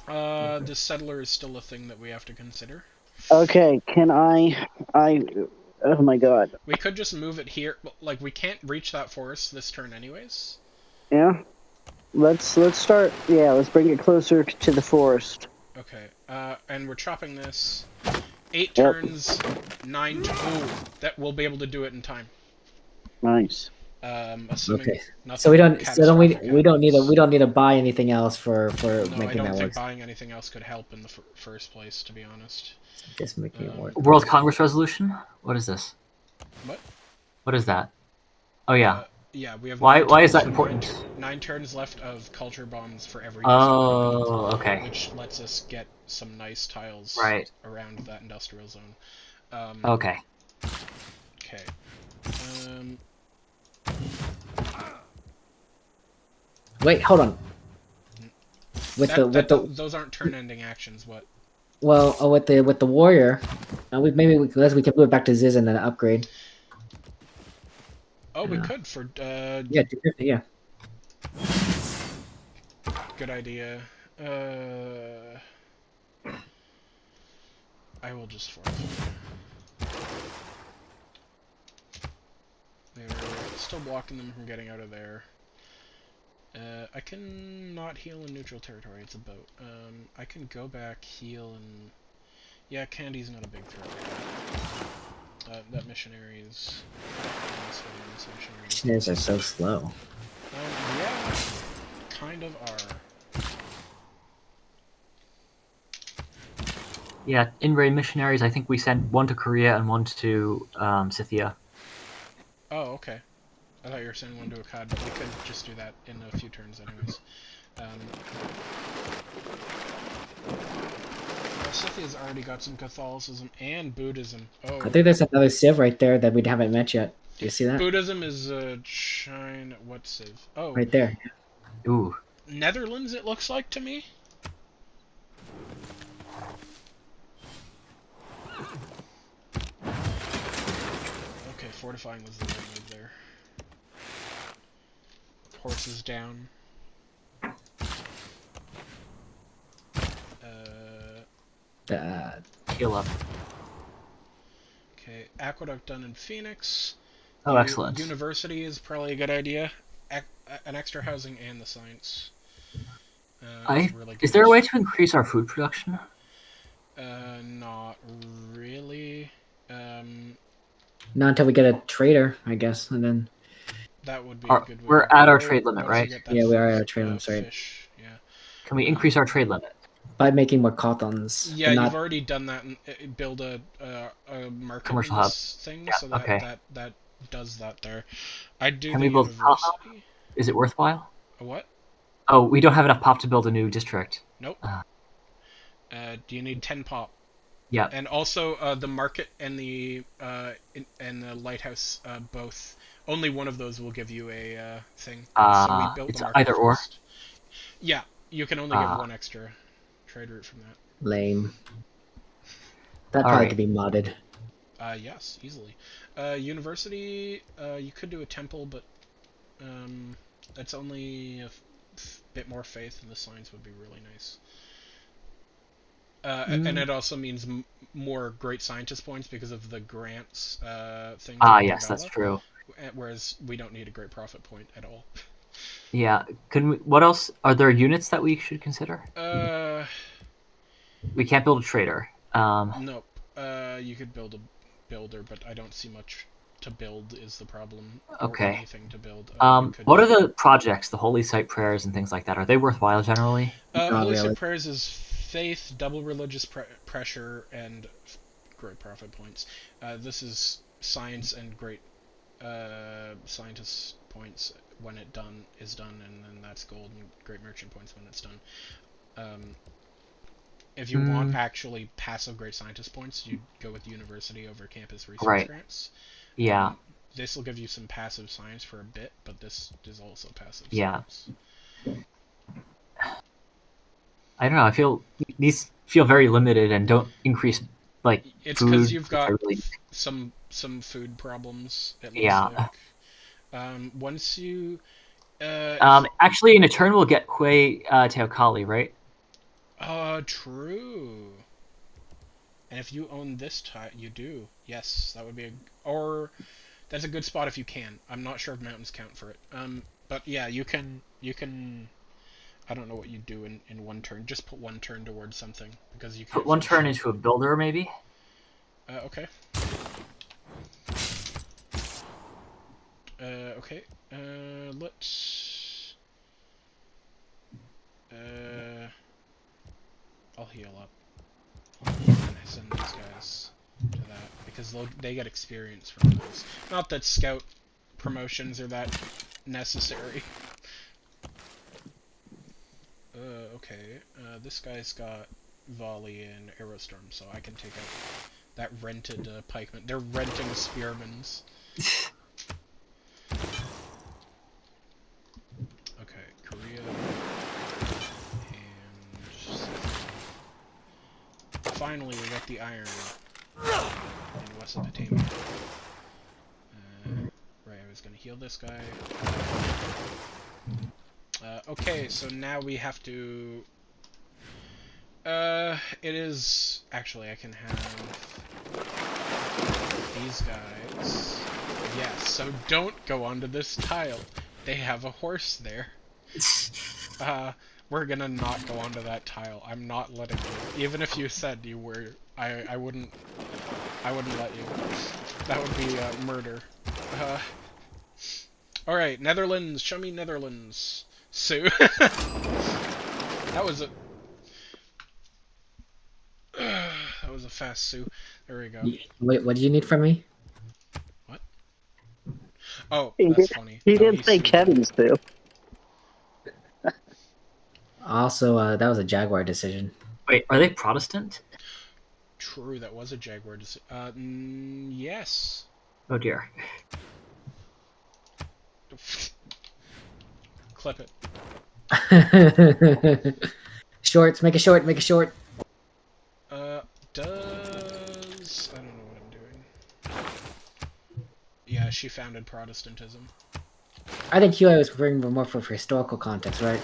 The settler is still a thing that we have to consider. Okay, can I oh my god. We could just move it here. Like, we can't reach that forest this turn anyways. Yeah? Let's start, yeah, let's bring it closer to the forest. Okay, and we're chopping this. 8 Yep. turns, 9 that we'll be able to do it in time. Nice. Assuming Okay. nothing So we don't catastrophic we don't need to buy anything else for No, I making don't that think work. buying anything else could help in the first place, to be honest. Just making it work. World Congress resolution? What is this? What? What is that? Oh yeah. Yeah, we have. Why 9 is that turns- important? 9 turns left of culture bombs for every. Oh, okay. Which lets us get some nice tiles Right. around that industrial zone. Okay. Okay. Wait, hold on. Those aren't turn-ending actions. What? With the warrior, we can move it back to Ziz and then upgrade. Oh, we could for. Yeah, 250, yeah. Good idea. I will just force. They're still blocking them from getting out of there. I can not heal in neutral territory. It's a boat. I can go back, heal, and yeah, Candy's not a big threat. That missionaries. Missionaries are so slow. Yeah, kind of are. Yeah, in-raid missionaries, I think we sent one to Korea and one to Scythia. Oh, okay. I thought you were sending one to Akkad, but we could just do that in a few turns anyways. Scythia's already got some Catholicism and Buddhism. Oh. I think there's another civ right there that we haven't met yet. Do you see that? Buddhism is China. What civ? Oh. Right there. Ooh. Netherlands, it looks like to me. Okay, fortifying was the right move there. Horses down. Heal up. Okay, aqueduct done in Phoenix. Oh, excellent. University is probably a good idea. An extra housing and the science. Really is there a way to increase our food production? Not really. Not until we get a trader, I guess, and then. That would be a good way. We're at our trade limit, right? Yeah, we are at our trade limit, right? Fish, yeah. Can we increase our trade limit? By making more cottons. Yeah, you've already done that and build a market Commercial hub thing, yeah, so that does that there. I'd do Can the we build university. Is it worthwhile? A what? Oh, we don't have enough pop to build a new district. Nope. Do you need 10 pop? Yeah. And also the market and the lighthouse both. Only one of those will give you a thing. So we built it's the market either or. first. Yeah, you can only get one extra trade route from that. Lame. That probably could be modded. Yes, easily. University, you could do a temple, but that's only a bit more faith, and the science would be really nice. And it also means more great scientist points because of the grants thing. Yes, that's true. Whereas we don't need a great profit point at all. Yeah. What else? Are there units that we should consider? We can't build a trader. Nope. You could build a builder, but I don't see much to build is the problem. Okay. Or anything to build. What are the projects, the Holy Site prayers and things like that? Are they worthwhile generally? Holy Site prayers is faith, double religious pressure, and great profit points. This is science and great scientist points when it is done, and then that's gold and great merchant points when it's done. If you want actually passive great scientist points, you go with university over campus research grants. Yeah. This will give you some passive science for a bit, but this is also passive science. Yeah. I don't know. I feel these feel very limited and don't increase It's because you've got some food problems. It looks like. Once you. Actually, in a turn, we'll get Hue Teokali, right? True. And if you own this you do. Yes, that would be or that's a good spot if you can. I'm not sure if mountains count for it. But yeah, you can. I don't know what you do in one turn. Just put one turn towards something because you can put one turn into a builder, maybe. Okay. Okay. Let's. I'll heal up. Send these guys to that because they get experience from those. Not that scout promotions are that necessary. Okay. This guy's got volley and arrow storm, so I can take out that rented pikeman. They're renting spearmans. Okay, Korea and finally we got the iron in Mesopotamia. Right, I was gonna heal this guy. Okay, so now we have to. It is actually I can have these guys. Yes, so don't go onto this tile. They have a horse there. We're gonna not go onto that tile. I'm not letting you. Even if you said you were, I wouldn't let you. That would be murder. Alright, Netherlands. Show me Netherlands. Sue. That was a... that was a fast Sue. There we go. Wait, what do you need from me? Oh, He that's did- funny. He No, didn't say sued me. Kevin's too. Also, that was a Jaguar decision. Wait, are they Protestant? True, that was a Jaguar decision. Yes. Oh dear. Clip it. Shorts, make it short, make it short. Does... I don't know what I'm doing. Yeah, she founded Protestantism. I think Huey was referring more for historical context, right?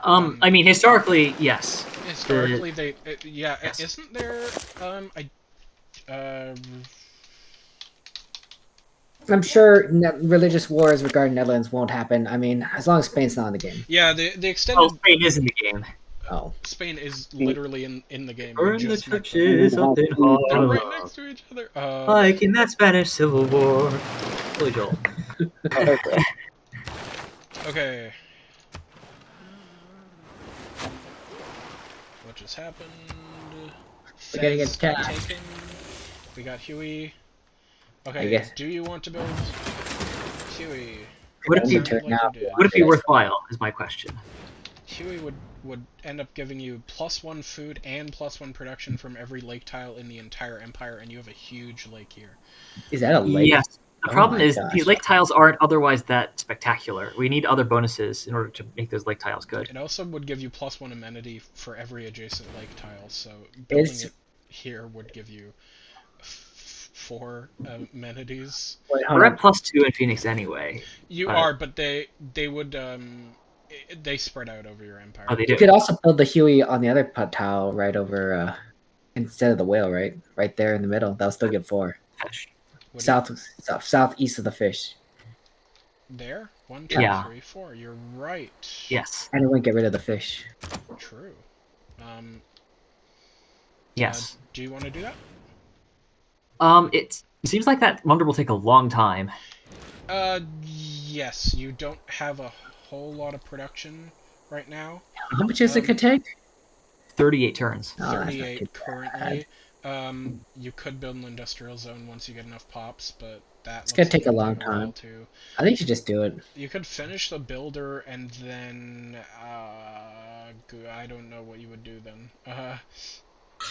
I mean, historically, yes. Historically, they... yeah, Yes. isn't there... I'm sure religious wars regarding Netherlands won't happen. I mean, as long as Spain's not in the game. yeah, the extended... Well, Spain is in the game. Oh. Spain is literally in the game. We're We in the just met them. churches up in They're right Harlem, next to each other. like in that Spanish Civil War. Billy Joel. Okay. What just happened? We gotta get Fez attacked. taken. We got Huey. I Okay, guess- do you want to build Huey? Would it be Sounded like you did. Would it be worthwhile? Is my question. Huey would end up giving you +1 food and +1 production from every lake tile in the entire empire, and you have a huge lake here. Is that a lake? Yes. The Oh problem my is gosh. these lake tiles aren't otherwise that spectacular. We need other bonuses in order to make those lake tiles good. It also would give you +1 amenity for every adjacent lake tile, so building It's- it here would give you 4 amenities. Wait, hold We're on. at +2 in Phoenix anyway. You are, but they would they spread out over your empire. Oh, they You do. could also build the Huey on the other tile right over, instead of the whale, right? Right there in the middle. That'll still get 4. Fish. What do you- Southeast of the fish. There? 1, 2, Yeah. 3, 4. You're right. Yes. And it wouldn't get rid of the fish. True. Yes. Do you want to do that? It seems like that wonder will take a long time. Yes. You don't have a whole lot of production right now. How much is it could take? 38 turns. Oh, that's not 38 too currently. You could build an industrial zone once you get enough pops, but that It's looks gonna take a like long it'll take while time. too. I think you should just do it. You could finish the builder and then I don't know what you would do then.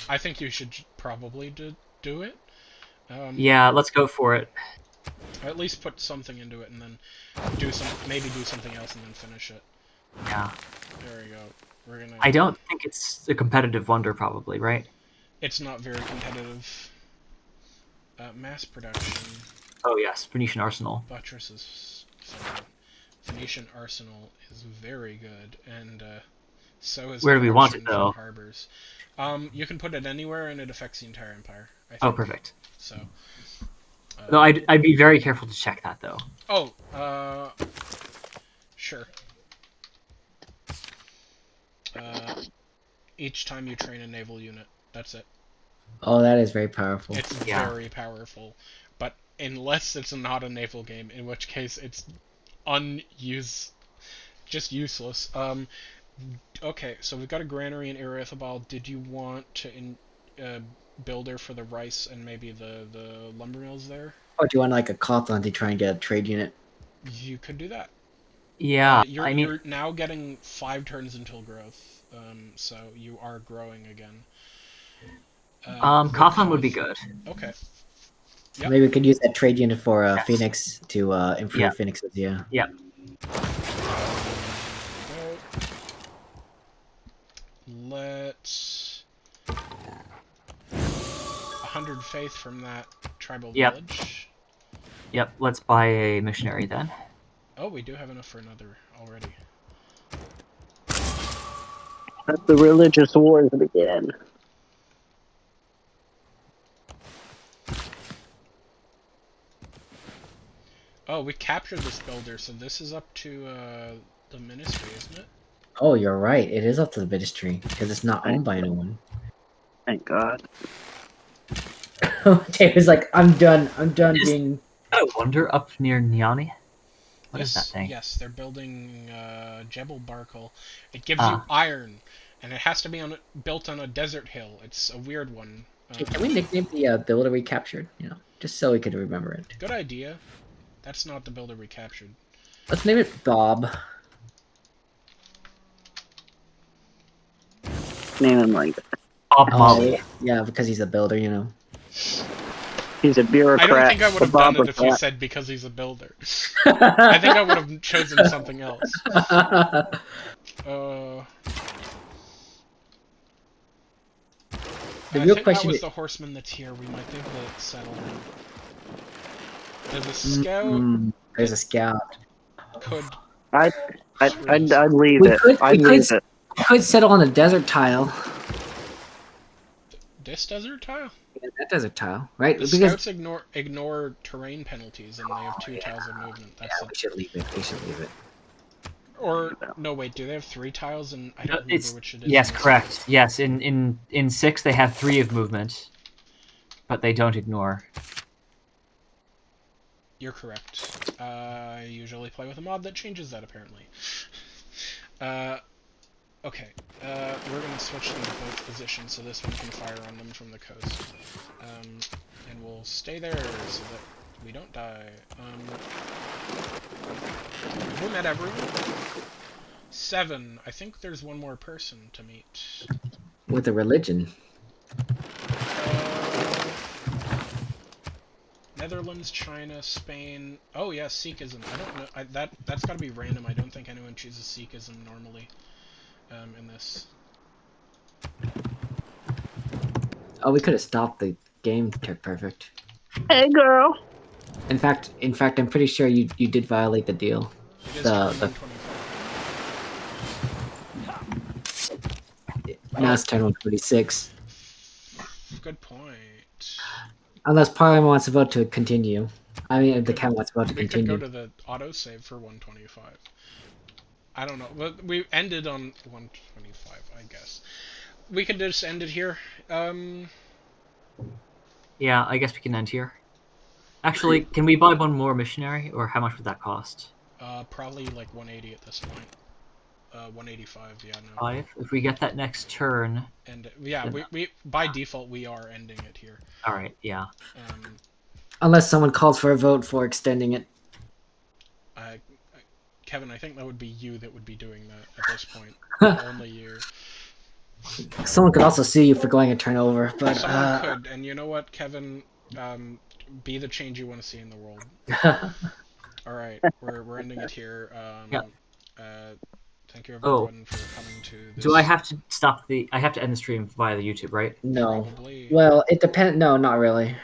I think you should probably do it. Yeah, let's go for it. Or at least put something into it and then maybe do something else and then finish it. Yeah. There we go. We're gonna. I don't think it's a competitive wonder, probably, right? It's not very competitive. Mass production. Oh yes, Phoenician Arsenal. Buttresses. Phoenician Arsenal is very good, and so is. Where do we want it, production from though? Harbors. You can put it anywhere, and it affects the entire empire. I think. Oh, perfect. So. Though I'd be very careful to check that, though. Oh, sure. Each time you train a naval unit, that's it. Oh, that is very powerful. It's Yeah. very powerful, but unless it's not a naval game, in which case it's just useless. Okay, so we've got a granary in Erethabal. Did you want to builder for the rice and maybe the lumber mills there? Or do you want like a Cawthon to try and get a trade unit? You could do that. Yeah, You're now getting 5 turns until growth, so you are growing again. Cawthon would be good. Okay. Yep. Maybe we could use that trade unit for Yes. Phoenix to improve Yeah. Phoenix's, yeah. Yeah. Let's 100 faith from that tribal Yep. village. Yep, let's buy a missionary then. Oh, we do have enough for another already. Let the religious wars begin. Oh, we captured this builder, so this is up to the ministry, isn't it? Oh, you're right. It is up to the ministry because it's not owned by anyone. Thank God. David's like, I'm done. I'm done Is- being. I wonder up near Niani. What is that Yes, thing? yes, they're building Jebel Barkal. It gives you iron, and it has to be built on a desert hill. It's a weird one. Hey, can we nickname the builder we captured? You know, just so we could remember it. Good idea. That's not the builder we captured. Let's name it Bob. Name him like Bob Molly. Yeah, because he's a builder, you know. he's a I bureaucrat. don't think I would have done it if you Bob said because he's a builder. I think I would have chosen something else. The I real think question that was is, the horseman that's here. We might be able to settle him. There's a scout. there's a scout. Could I'd leave We it. could- I'd we could- leave it. We could settle on a desert tile. this desert tile? Yeah, that desert tile, right? The Because scouts ignore terrain penalties, and they have 2 tiles of movement. yeah, That's we should leave it. We should leave it. Or no, wait. Do they have 3 tiles? And I don't remember It's which it is. yes, correct. Yes, in 6 they have 3 of movement, but they don't ignore. You're correct. I usually play with a mod that changes that, apparently. Okay. We're gonna switch them to both positions so this one can fire on them from the coast. And we'll stay there so that we don't die. Have we met everyone? 7. I think there's one more person to meet. With a religion. Netherlands, China, Spain. Oh yeah, Sikhism. I don't know. That's got to be random. I don't think anyone chooses Sikhism normally. In this. Oh, we could have stopped the game. Perfect. Hey, girl. In fact, I'm pretty sure you did violate the deal. It is The- 125. Now it's turn 126. Good point. Unless Parliament wants to vote to continue. I mean, the Count wants to vote to We could go continue. to the autosave for 125. I don't know. But we ended on 125, I guess. We could just end it here. Yeah, I guess we can end here. Actually, can we buy one more missionary, or how much would that cost? Probably like 180 at this point. 185, yeah, no. 5. If we get that next turn. And yeah, we by default we are ending it here. All right. Yeah. Unless someone calls for a vote for extending it. Kevin, I think that would be you that would be doing that at this point. Only you. Someone could also sue you for going a turnover, but Someone could, and you know what, Kevin? Be the change you want to see in the world. All right, we're ending it here. Thank you everyone for coming to this. Do I have to stop the? I have to end the stream via the YouTube, right? no. Probably. Well, it depends. No, not really.